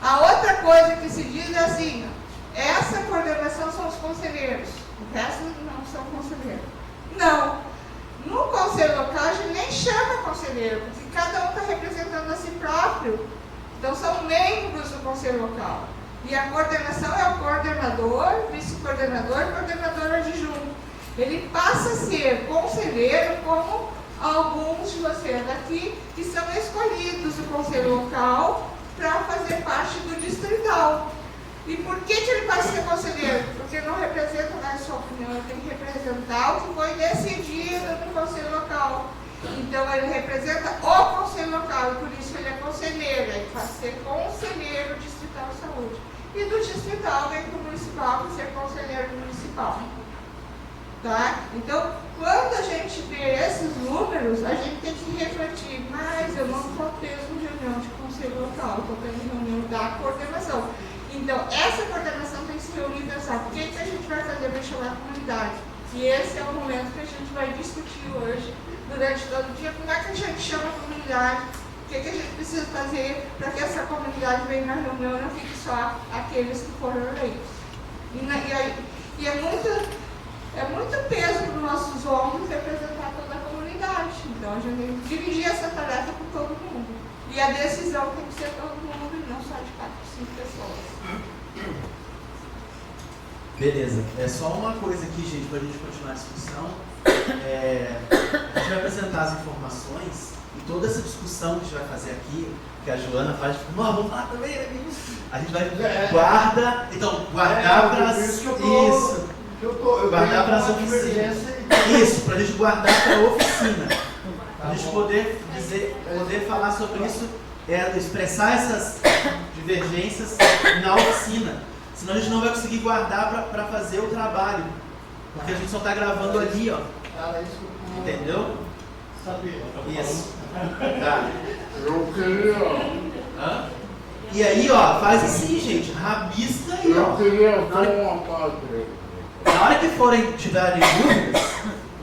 A outra coisa que se diz é assim: essa coordenação são os conselheiros, o resto não são conselheiros. Não. No conselho local a gente nem chama conselheiro, porque cada um está representando a si próprio. Então são membros do conselho local. E a coordenação é o coordenador, vice-coordenador e coordenador adjunto. Ele passa a ser conselheiro como alguns de vocês aqui que são escolhidos do conselho local para fazer parte do distrital. E por que ele vai ser conselheiro? Porque não representa mais sua opinião, ele tem que representar o que foi decidido no conselho local. Então ele representa o conselho local e por isso ele é conselheiro, ele vai ser conselheiro distrital de saúde. E do distrital vem para o municipal para ser conselheiro municipal. Tá? Então, quando a gente vê esses números, a gente tem que refletir, mas eu não estou tendo reunião de conselho local, estou tendo reunião da coordenação. Então, essa coordenação tem que se reunir e pensar o que a gente vai fazer para chamar a comunidade. E esse é o momento que a gente vai discutir hoje, durante todo o dia, como é que a gente chama a comunidade O que a gente precisa fazer para que essa comunidade venha na reunião e não fique só aqueles que foram eleitos. E é muito peso para os nossos ombros representar toda a comunidade. Então a gente tem que dividir essa tarefa com todo mundo. E a decisão tem que ser todo mundo e não só de 4 ou 5 pessoas. Beleza. É só uma coisa aqui, gente, para a gente continuar a discussão. A gente vai apresentar as informações e toda essa discussão que a gente vai fazer aqui, que a Joana faz, tipo, não, vamos falar também, né? A gente vai guardar para as... Isso. Guardar para as oficinas. Isso, para a gente guardar para a oficina. Para a gente poder falar sobre isso, expressar essas divergências na oficina. Senão a gente não vai conseguir guardar para fazer o trabalho. Porque a gente só está gravando ali, ó. Entendeu? Isso. Tá. Eu queria. Hã? E aí, ó, faz assim, gente. Rabisca aí, ó. Eu queria só uma parte. Na hora que tiverem dúvidas,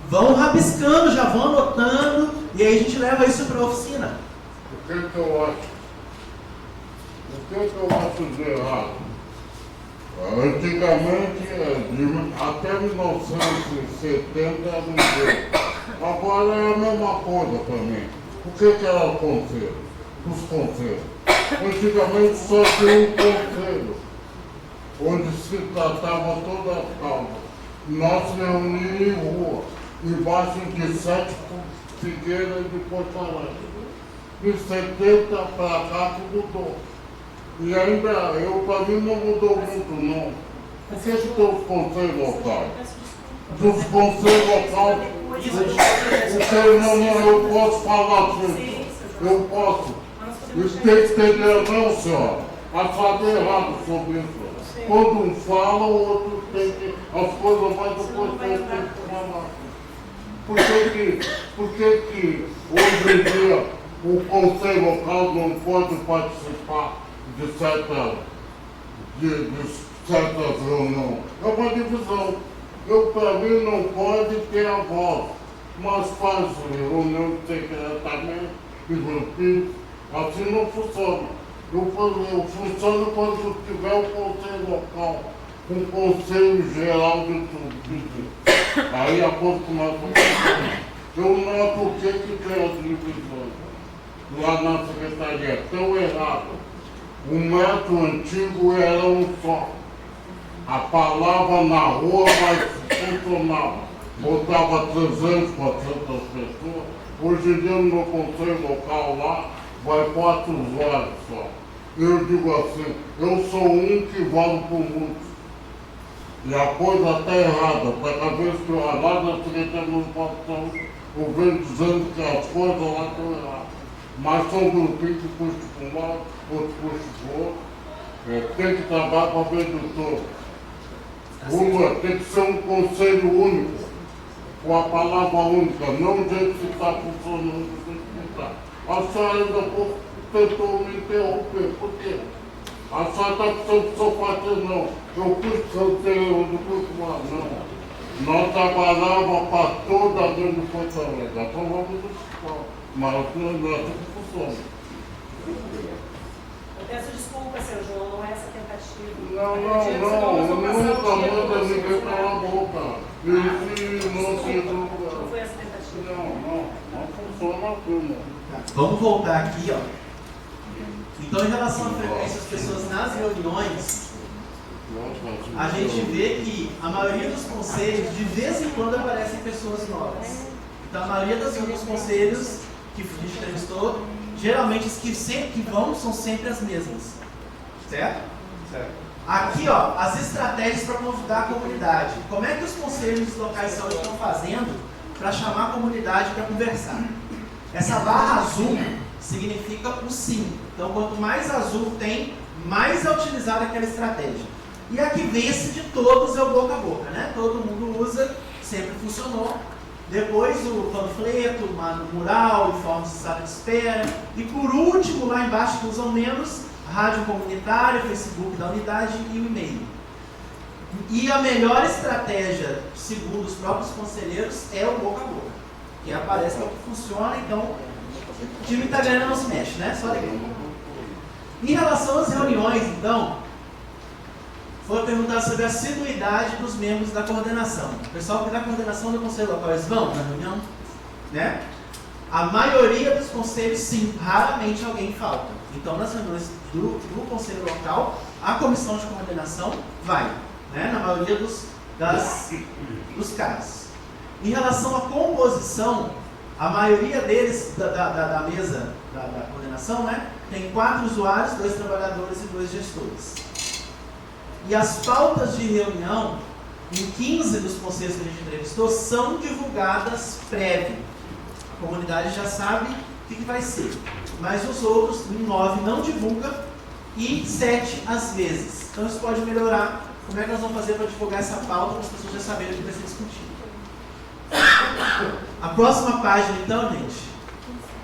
vão rabiscando, já vão anotando. E aí a gente leva isso para a oficina. O que eu acho? O que eu acho de errado? Antigamente, até 1970 era um jeito. Agora é a mesma coisa também. O que era o conselho? Os conselhos. Antigamente só tinha um conselho, onde se tratava toda a causa. Nós reuníamos em rua, embaixo de 7 figueiras de Porto Alegre. De 70 para cá que mudou. E ainda, para mim não mudou muito não. Por que tem os conselhos locais? Dos conselhos locais, eu posso falar assim, eu posso. Isso tem que entender não, senhora. A senhora tem errado sobre isso. Quando um fala, o outro tem que, as coisas mais importantes tem que falar. Por que hoje em dia o conselho local não pode participar de certas reuniões? É uma divisão. Para mim, não pode ter a voz, mas faz reunião secretamente e grupinhos. Assim não funciona. Eu funciono quando tiver o conselho local, com o conselho geral de tudo. Aí a coisa começa a funcionar. Eu noto o que tem as divisões lá na secretaria. Estão erradas. O método antigo era um só. A palavra na rua mas funcionava. Botava 300, 400 pessoas. Hoje em dia no conselho local lá, vai 4 usuários só. Eu digo assim, eu sou um que vale por muitos. E a coisa está errada. Cada vez que eu lá na Secretaria de Municipal, eu venho dizendo que as coisas lá estão erradas. Mas são grupinhos que puxam para um lado, outros puxam para o outro. Tem que trabalhar para ver do todo. Tem que ser um conselho único, com a palavra única, não do jeito que está funcionando, do jeito que está. A senhora ainda tentou me interromper, por quê? A senhora está precisando de sofá, não. Eu fui canteiro do curso, não. Nós trabalhávamos para toda a grande Porto Alegre, nós falamos do hospital, mas não é assim que funciona. Eu peço desculpa, seu João, não é essa tentativa. Não, nunca manda ninguém calar a boca. Não foi essa tentativa. Não funciona assim, Vamos voltar aqui, ó. Então, em relação à frequência das pessoas nas reuniões, a gente vê que a maioria dos conselhos, de vez em quando, aparecem pessoas novas. Então, a maioria dos conselhos que a gente entrevistou, geralmente os que vão são sempre as mesmas. Certo? Certo. Aqui, ó, as estratégias para convidar a comunidade. Como é que os conselhos locais de saúde estão fazendo para chamar a comunidade para conversar? Essa barra azul significa o sim. Então, quanto mais azul tem, mais é utilizada aquela estratégia. E a que vence de todos é o boca a boca, né? Todo mundo usa, sempre funcionou. Depois o panfleto, o mural, informe de sala de espera. E por último, lá embaixo, que usam menos, rádio comunitária, Facebook da unidade e o e-mail. E a melhor estratégia, segundo os próprios conselheiros, é o boca a boca. Que aparece que é o que funciona, então O time está ganhando, não se mexe, né? Só alegria. Em relação às reuniões, então, foi perguntado sobre a assiduidade dos membros da coordenação. O pessoal que da coordenação do Conselho Local, eles vão na reunião? Né? A maioria dos conselhos, sim, raramente alguém falta. Então, nas reuniões do Conselho Local, a comissão de coordenação vai, né? Na maioria dos casos. Em relação à composição, a maioria deles, da mesa da coordenação, né? Tem 4 usuários, 2 trabalhadores e 2 gestores. E as pautas de reunião, em 15 dos conselhos que a gente entrevistou, são divulgadas prévio. A comunidade já sabe o que vai ser. Mas os outros, em 9, não divulga e 7 às vezes. Então isso pode melhorar. Como é que nós vamos fazer para divulgar essa pauta para as pessoas já saberem o que vai ser discutido? A próxima página, então, gente.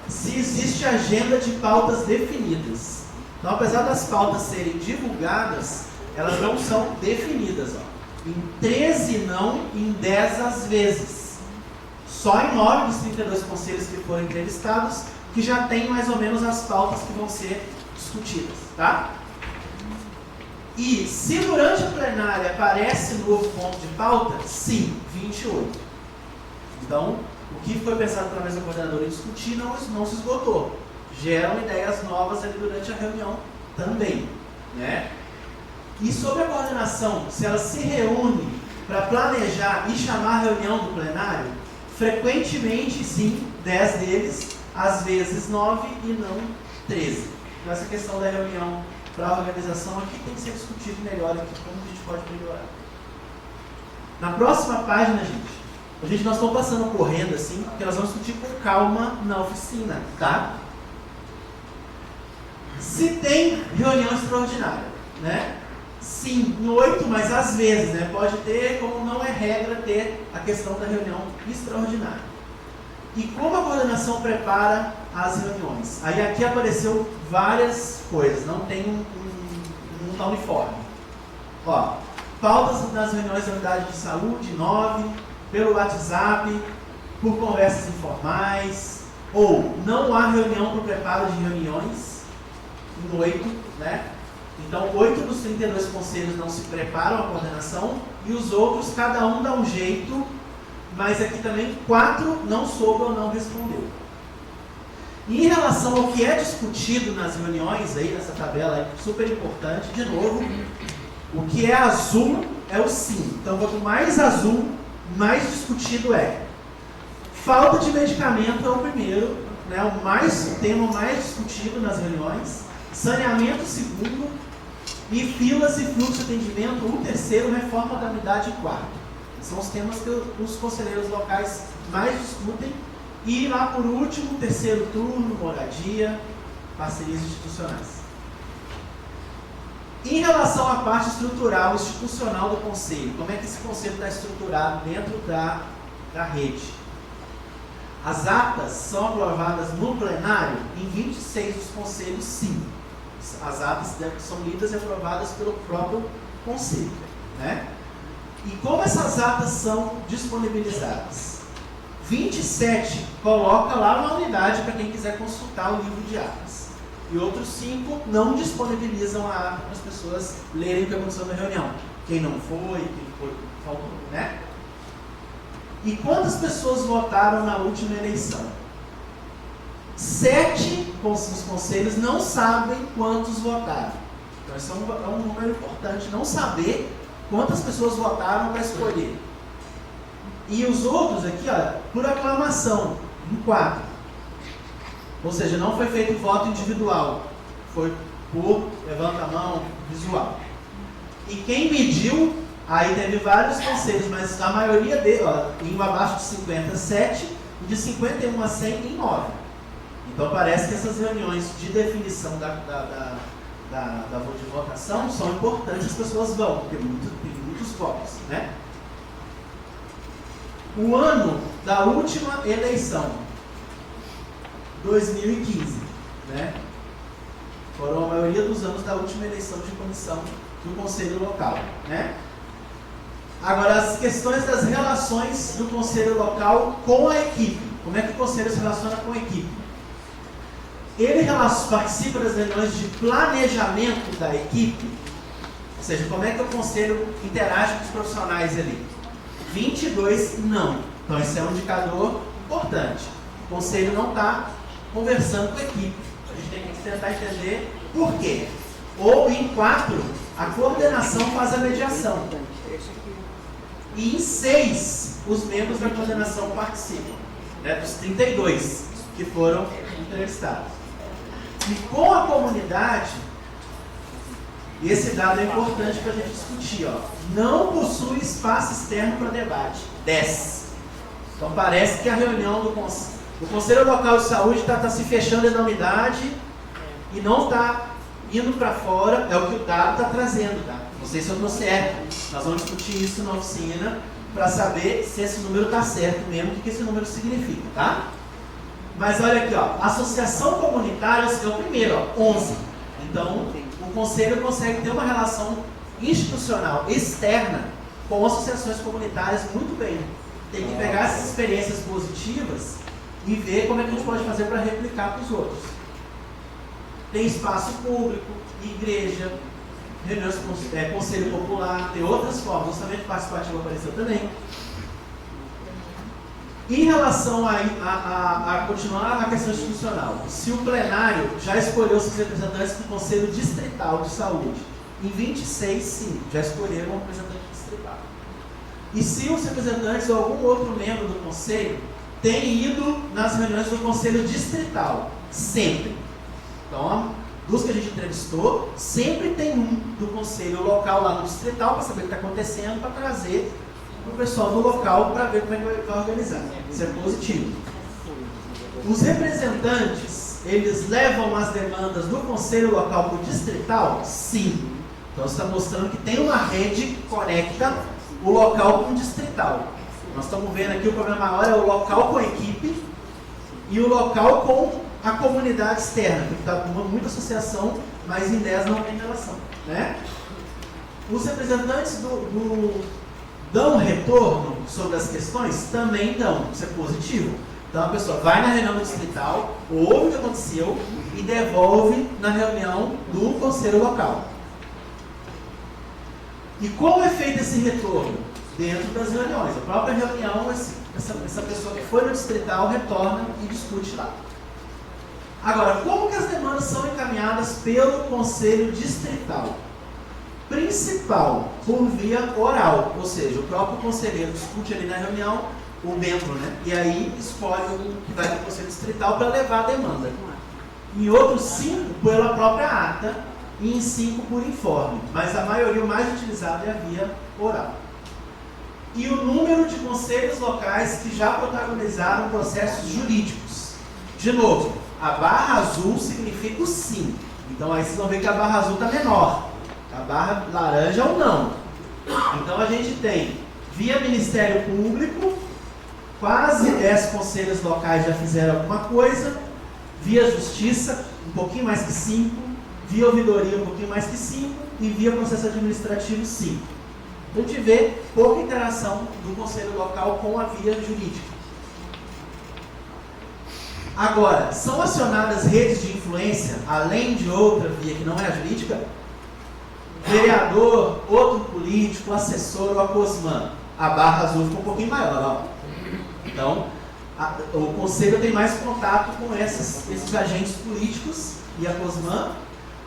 Se existe agenda de pautas definidas. Então, apesar das pautas serem divulgadas, elas não são definidas. Ó. Em 13 não, em 10 às vezes. Só em 9 dos 32 conselhos que foram entrevistados, que já tem mais ou menos as pautas que vão ser discutidas. Tá? E se durante a plenária aparece novo ponto de pauta, sim, 28. Então, o que foi pensado pela mesa coordenadora e discutir não se esgotou. Geram ideias novas ali durante a reunião também. Né? E sobre a coordenação, se ela se reúne para planejar e chamar a reunião do plenário, frequentemente, sim, 10 deles, às vezes 9 e não 13. Então, essa questão da reunião para a organização aqui tem que ser discutido melhor aqui, como a gente pode melhorar. Na próxima página, nós estamos passando correndo assim, porque nós vamos discutir com calma na oficina, tá? Se tem reunião extraordinária, né? Sim, em 8, mas às vezes, né? Pode ter, como não é regra, ter a questão da reunião extraordinária. E como a coordenação prepara as reuniões? Aí aqui apareceu várias coisas, não tem não está uniforme. Ó, pautas nas reuniões da unidade de saúde, 9, pelo WhatsApp, por conversas informais, ou não há reunião para o preparo de reuniões, em 8, né? Então, 8 dos 32 conselhos não se preparam à coordenação, e os outros, cada um dá um jeito, mas aqui também 4 não soube ou não respondeu. E em relação ao que é discutido nas reuniões, aí nessa tabela aí, super importante, de novo, o que é azul é o sim. Então, quanto mais azul, mais discutido é. Falta de medicamento é o primeiro, né, o tema mais discutido nas reuniões. Saneamento, segundo. E filas e fluxo de atendimento, o terceiro, reforma da unidade, quarto. São os temas que os conselheiros locais mais discutem. E lá por último, terceiro turno, moradia, parcerias institucionais. Em relação à parte estrutural, institucional do conselho, como é que esse conselho está estruturado dentro da rede? As atas são aprovadas no plenário em 26 dos conselhos, sim. As atas são lidas e aprovadas pelo próprio conselho, né? E como essas atas são disponibilizadas? 27 coloca lá na unidade para quem quiser consultar o livro de atas. E outros 5 não disponibilizam a ata para as pessoas lerem o que aconteceu na reunião. Quem não foi, quem foi, faltou, né? E quantas pessoas votaram na última eleição? 7 dos conselhos não sabem quantos votaram. Então, isso é um número importante, não saber quantas pessoas votaram para escolher. E os outros aqui, ó, por aclamação, em 4. Ou seja, não foi feito voto individual, foi por levanta a mão, visual. E quem mediu, aí teve vários conselhos, mas a maioria deles, ó, em abaixo de 50, 7, e de 51 a 100 em 9. Então parece que essas reuniões de definição da votação são importantes, as pessoas vão, porque tem muitos votos, né? O ano da última eleição, 2015, né? Foram a maioria dos anos da última eleição de comissão do Conselho Local, né? Agora, as questões das relações do Conselho Local com a equipe. Como é que o Conselho se relaciona com a equipe? ele participa das reuniões de planejamento da equipe, ou seja, como é que o conselho interage com os profissionais ali. 22, não. Então esse é um indicador importante. O conselho não está conversando com a equipe. A gente tem que tentar entender por quê. Ou em 4, a coordenação faz a mediação. E em 6, os membros da coordenação participam, né, dos 32 que foram entrevistados. E com a comunidade, esse dado é importante para a gente discutir, ó, não possui espaço externo para debate. 10. Então parece que a reunião do Conselho Local de Saúde está se fechando dentro da unidade e não está indo para fora, é o que o dado está trazendo, tá? Não sei se eu estou certo. Nós vamos discutir isso na oficina para saber se esse número está certo mesmo, o que esse número significa, tá? Mas olha aqui, ó, associação comunitária é o primeiro, ó, 11. Então, o conselho consegue ter uma relação institucional externa com associações comunitárias muito bem. Tem que pegar essas experiências positivas e ver como é que a gente pode fazer para replicar para os outros. Tem espaço público, igreja, reuniões com conselho popular, tem outras formas, orçamento participativo apareceu também. Em relação a continuar a questão institucional, se o plenário já escolheu seus representantes do Conselho Distrital de Saúde, em 26, sim, já escolheram um representante distrital. E se os representantes ou algum outro membro do Conselho tem ido nas reuniões do Conselho Distrital, sempre. Então, dos que a gente entrevistou, sempre tem um do Conselho Local lá no Distrital para saber o que está acontecendo, para trazer o pessoal do local para ver como é que vai organizar. Isso é positivo. Os representantes, eles levam as demandas do Conselho Local para o Distrital? Sim. Então, está mostrando que tem uma rede que conecta o local com o distrital. Nós estamos vendo aqui o problema maior é o local com a equipe e o local com a comunidade externa, que está com muita associação, mas em 10 não tem relação, né? Os representantes dão retorno sobre as questões? Também dão, isso é positivo. Então a pessoa vai na reunião do distrital, ouve o que aconteceu e devolve na reunião do conselho local. E como é feito esse retorno? Dentro das reuniões. A própria reunião, essa pessoa que foi no distrital retorna e discute lá. Agora, como que as demandas são encaminhadas pelo conselho distrital? Principal, por via oral, ou seja, o próprio conselheiro discute ali na reunião, o membro, né? E aí escolhe o que vai para o conselho distrital para levar a demanda. Em outros 5, pela própria ata, e em 5 por informe, mas a maioria, o mais utilizado é a via oral. E o número de conselhos locais que já protagonizaram processos jurídicos. De novo, a barra azul significa o sim. Então aí vocês vão ver que a barra azul está menor. A barra laranja é o não. Então a gente tem, via Ministério Público, quase 10 conselhos locais já fizeram alguma coisa. Via Justiça, um pouquinho mais que 5. Via Ouvidoria, um pouquinho mais que 5. E via Processo Administrativo, 5. A gente vê pouca interação do conselho local com a via jurídica. Agora, são acionadas redes de influência, além de outra via que não é a jurídica? Vereador, outro político, assessor ou a COSMAN. A barra azul ficou um pouquinho maior, ó. Então, o conselho tem mais contato com esses agentes políticos e a COSMAN,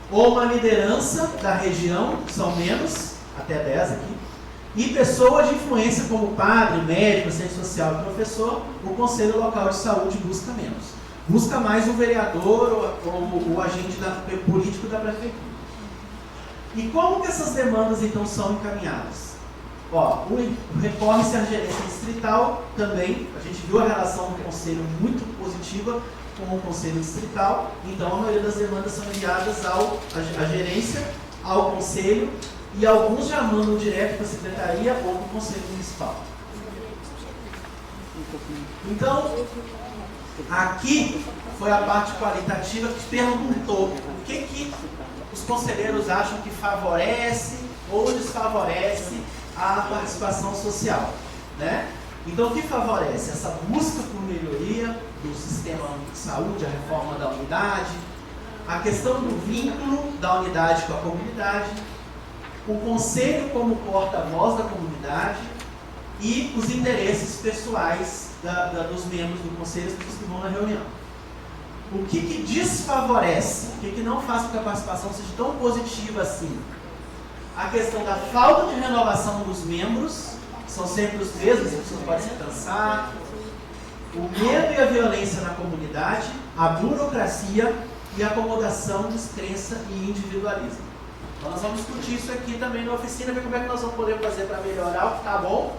ou uma liderança da região, que são menos, até 10 aqui, e pessoas de influência como padre, médico, assistente social e professor, o Conselho Local de Saúde busca menos. Busca mais o vereador ou o agente político da prefeitura. E como que essas demandas então são encaminhadas? Ó, recorre-se à gerência distrital também, a gente viu a relação do conselho muito positiva com o conselho distrital, então a maioria das demandas são enviadas à gerência, ao conselho, e alguns já mandam direto para a secretaria ou para o conselho municipal. Então, aqui foi a parte qualitativa que perguntou o que os conselheiros acham que favorece ou desfavorece a participação social, né? Então, o que favorece? Essa busca por melhoria do sistema de saúde, a reforma da unidade, a questão do vínculo da unidade com a comunidade, o conselho como porta-voz da comunidade e os interesses pessoais dos membros do conselho, as pessoas que vão na reunião. O que desfavorece, o que não faz com que a participação seja tão positiva assim? A questão da falta de renovação dos membros, são sempre os mesmos, as pessoas podem se cansar, o medo e a violência na comunidade, a burocracia e a acomodação, descrença e individualismo. Então nós vamos discutir isso aqui também na oficina, ver como é que nós vamos poder fazer para melhorar o que está bom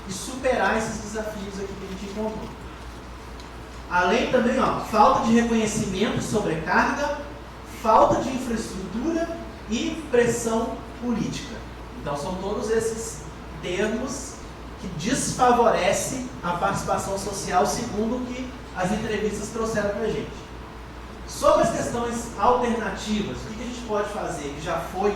e superar esses desafios aqui que a gente encontrou. Além também, falta de reconhecimento, sobrecarga, falta de infraestrutura e pressão política. Então são todos esses termos que desfavorecem a participação social, segundo o que as entrevistas trouxeram para a gente. Sobre as questões alternativas, o que a gente pode fazer, que já foi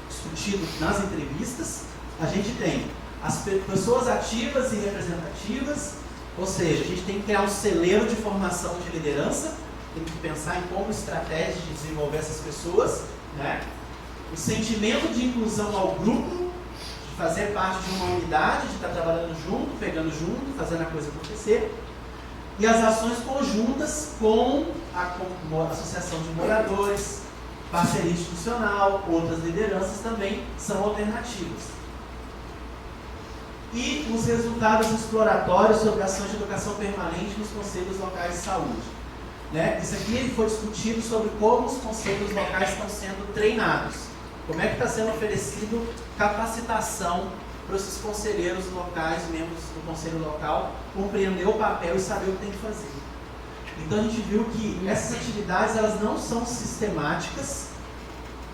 discutido nas entrevistas, a gente tem as pessoas ativas e representativas, ou seja, a gente tem que criar um celeiro de formação de liderança, tem que pensar em como estratégia de desenvolver essas pessoas, né? O sentimento de inclusão ao grupo, de fazer parte de uma unidade, de estar trabalhando junto, pegando junto, fazendo a coisa acontecer. E as ações conjuntas com a associação de moradores, parceria institucional, outras lideranças também são alternativas. E os resultados exploratórios sobre ações de educação permanente nos conselhos locais de saúde. Né? Isso aqui foi discutido sobre como os conselhos locais estão sendo treinados. Como é que está sendo oferecido capacitação para esses conselheiros locais, membros do conselho local, compreender o papel e saber o que tem que fazer. Então a gente viu que essas atividades elas não são sistemáticas,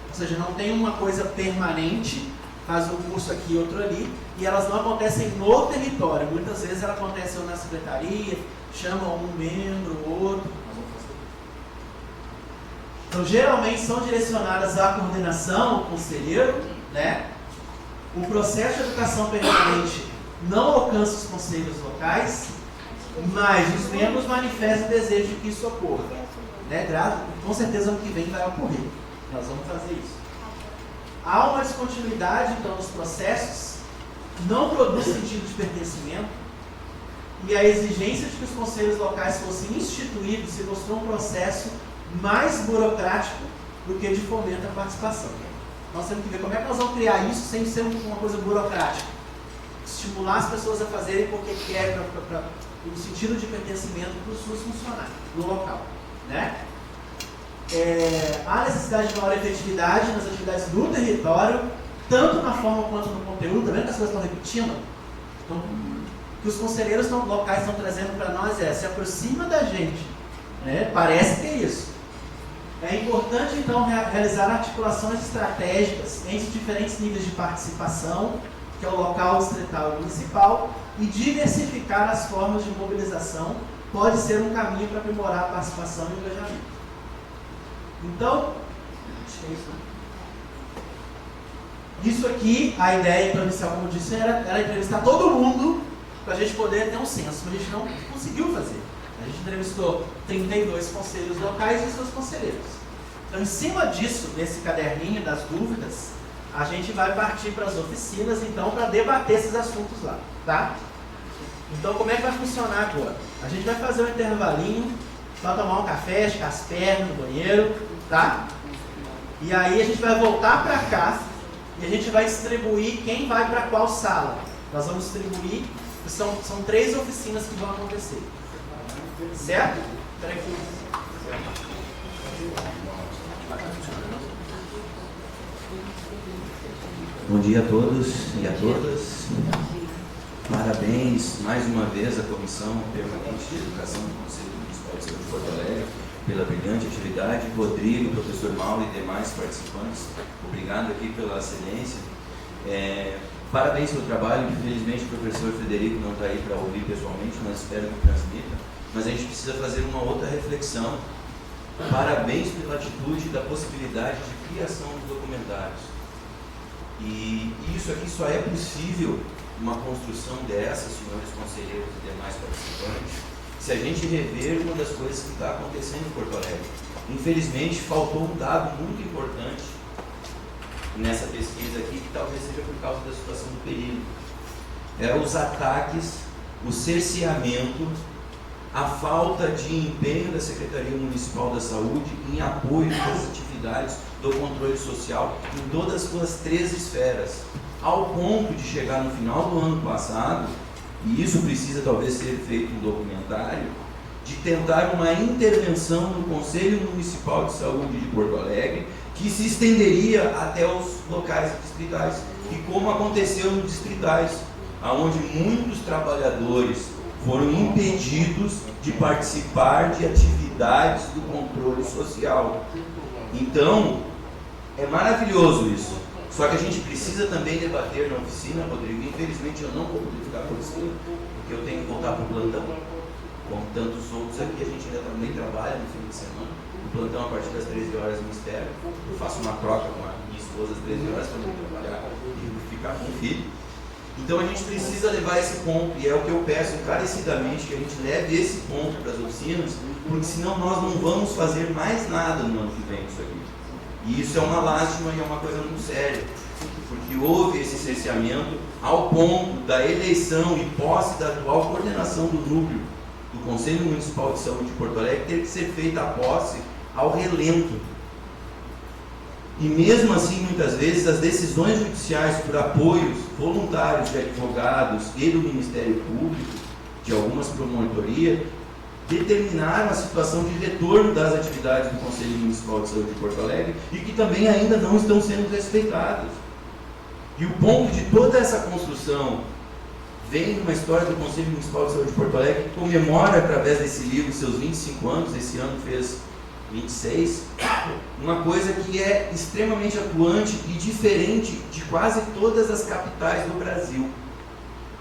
ou seja, não tem uma coisa permanente, faz um curso aqui e outro ali, e elas não acontecem no território. Muitas vezes elas acontecem na secretaria, chamam um membro, outro. Então geralmente são direcionadas à coordenação, ao conselheiro, né? O processo de educação permanente não alcança os conselhos locais, mas os membros manifestam o desejo de que isso ocorra. Né? Com certeza ano que vem vai ocorrer. Nós vamos fazer isso. Há uma descontinuidade então nos processos, não produz sentido de pertencimento, e a exigência de que os conselhos locais fossem instituídos se mostrou um processo mais burocrático do que de fomento à participação. Nós temos que ver como é que nós vamos criar isso sem ser uma coisa burocrática. Estimular as pessoas a fazerem porque querem, no sentido de pertencimento para os seus funcionários, no local. Né? Há necessidade de maior efetividade nas atividades do território, tanto na forma quanto no conteúdo. Tá vendo que as coisas estão repetindo? Então, o que os conselheiros locais estão trazendo para nós se aproxima da gente. Né? Parece que é isso. É importante, então, realizar articulações estratégicas entre diferentes níveis de participação, que é o local, distrital e municipal, e diversificar as formas de mobilização pode ser um caminho para aprimorar a participação e o engajamento. Então, acho que é isso, né? Isso aqui, a ideia então, inicial, como eu disse, era entrevistar todo mundo para a gente poder ter um censo, mas a gente não conseguiu fazer. A gente entrevistou 32 conselhos locais e seus conselheiros. Então, em cima disso, desse caderninho das dúvidas, a gente vai partir para as oficinas, então, para debater esses assuntos lá, tá? Então, como é que vai funcionar agora? A gente vai fazer um intervalinho, só tomar um café, esticar as pernas no banheiro, tá? E aí a gente vai voltar para cá e a gente vai distribuir quem vai para qual sala. Nós vamos distribuir, são 3 oficinas que vão acontecer. Certo? Espera aqui. Bom dia a todos e a todas. Parabéns mais uma vez à Comissão Permanente de Educação do Conselho Municipal de Saúde de Porto Alegre pela brilhante atividade. Rodrigo, professor Mauro e demais participantes, obrigado aqui pela excelência. Parabéns pelo trabalho. Infelizmente o professor Frederico não está aí para ouvir pessoalmente, mas espero que transmita. Mas a gente precisa fazer uma outra reflexão. Parabéns pela atitude da possibilidade de criação de documentários. E isso aqui só é possível uma construção dessa, senhores conselheiros e demais participantes, se a gente rever uma das coisas que está acontecendo em Porto Alegre. Infelizmente, faltou um dado muito importante nessa pesquisa aqui, que talvez seja por causa da situação do período. Os ataques, o cerceamento, a falta de empenho da Secretaria Municipal da Saúde em apoio às atividades do controle social em todas as suas 3 esferas, ao ponto de chegar no final do ano passado, e isso precisa talvez ser feito um documentário, de tentar uma intervenção no Conselho Municipal de Saúde de Porto Alegre, que se estenderia até os locais distritais, e como aconteceu nos distritais, onde muitos trabalhadores foram impedidos de participar de atividades do controle social. Então, é maravilhoso isso. Só que a gente precisa também debater na oficina, Rodrigo. Infelizmente eu não vou poder ficar por cima, porque eu tenho que voltar para o plantão. Como tantos outros aqui, a gente ainda também trabalha no fim de semana. O plantão a partir das 13 horas no Ministério. Eu faço uma troca com a minha esposa às 13 horas para não trabalhar e ficar com o filho. Então a gente precisa levar esse ponto, e é o que eu peço encarecidamente, que a gente leve esse ponto para as oficinas, porque senão nós não vamos fazer mais nada no ano que vem isso aqui. E isso é uma lástima e é uma coisa muito séria, porque houve esse cerceamento ao ponto da eleição e posse da atual coordenação do núcleo do Conselho Municipal de Saúde de Porto Alegre ter que ser feita a posse ao relento. E mesmo assim, muitas vezes, as decisões judiciais por apoios voluntários de advogados e do Ministério Público, de algumas promotorias, determinaram a situação de retorno das atividades do Conselho Municipal de Saúde de Porto Alegre e que também ainda não estão sendo respeitadas. E o ponto de toda essa construção vem numa história do Conselho Municipal de Saúde de Porto Alegre, que comemora, através desse livro, seus 25 anos, esse ano fez 26, uma coisa que é extremamente atuante e diferente de quase todas as capitais do Brasil.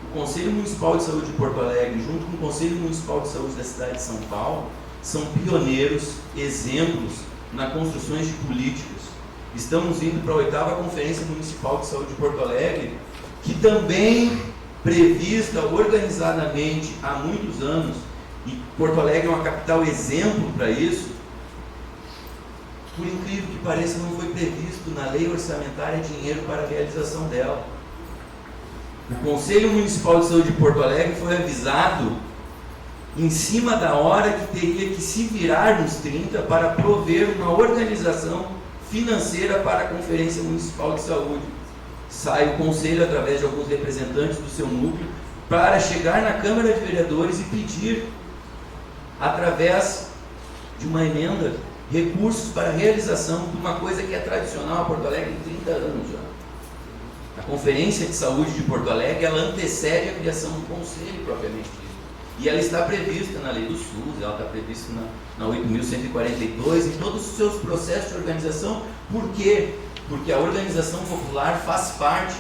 O Conselho Municipal de Saúde de Porto Alegre, junto com o Conselho Municipal de Saúde da cidade de São Paulo, são pioneiros, exemplos na construções de políticas. Estamos indo para a 8ª Conferência Municipal de Saúde de Porto Alegre, que também prevista organizadamente há muitos anos, e Porto Alegre é uma capital exemplo para isso. Por incrível que pareça, não foi previsto na lei orçamentária dinheiro para a realização dela. O Conselho Municipal de Saúde de Porto Alegre foi avisado em cima da hora que teria que se virar nos 30 para prover uma organização financeira para a Conferência Municipal de Saúde. Sai o Conselho, através de alguns representantes do seu núcleo, para chegar na Câmara de Vereadores e pedir, através de uma emenda, recursos para a realização de uma coisa que é tradicional a Porto Alegre em 30 anos já. A Conferência de Saúde de Porto Alegre, ela antecede a criação do Conselho, propriamente dito. E ela está prevista na Lei do SUS, ela está prevista na 8.142, em todos os seus processos de organização. Por quê? Porque a organização popular faz parte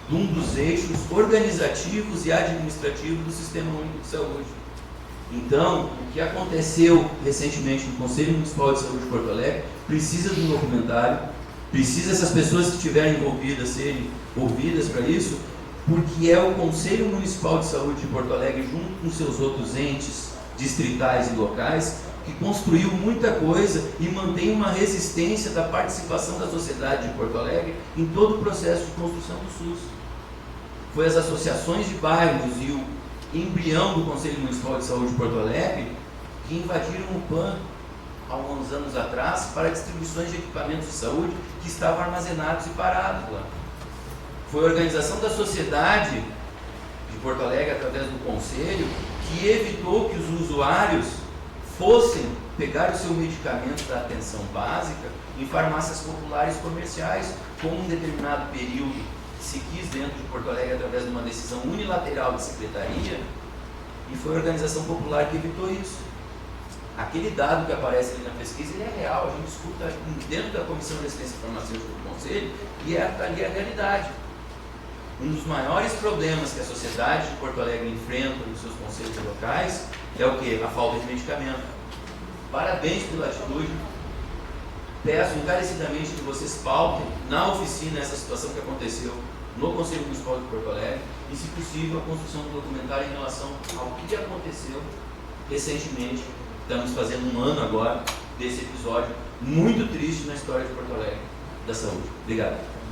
de um dos eixos organizativos e administrativos do Sistema Único de Saúde. Então, o que aconteceu recentemente no Conselho Municipal de Saúde de Porto Alegre precisa de um documentário, precisa essas pessoas que estiverem envolvidas serem ouvidas para isso, porque é o Conselho Municipal de Saúde de Porto Alegre, junto com seus outros entes distritais e locais, que construiu muita coisa e mantém uma resistência da participação da sociedade de Porto Alegre em todo o processo de construção do SUS. Foi as associações de bairros e o embrião do Conselho Municipal de Saúde de Porto Alegre que invadiram o PAN há uns anos atrás para distribuições de equipamentos de saúde que estavam armazenados e parados lá. Foi a organização da sociedade de Porto Alegre, através do Conselho, que evitou que os usuários fossem pegar o seu medicamento da atenção básica em farmácias populares comerciais, como um determinado período se quis dentro de Porto Alegre através de uma decisão unilateral da Secretaria, e foi a organização popular que evitou isso. Aquele dado que aparece ali na pesquisa, ele é real, a gente escuta dentro da Comissão de Assistência Farmacêutica do Conselho, e ali é a realidade. Um dos maiores problemas que a sociedade de Porto Alegre enfrenta nos seus conselhos locais é o quê? A falta de medicamento. Parabéns pela atitude. Peço encarecidamente que vocês pautem na oficina essa situação que aconteceu no Conselho Municipal de Porto Alegre e, se possível, a construção do documentário em relação ao que aconteceu recentemente. Estamos fazendo 1 ano agora desse episódio muito triste na história de Porto Alegre da saúde. Obrigado.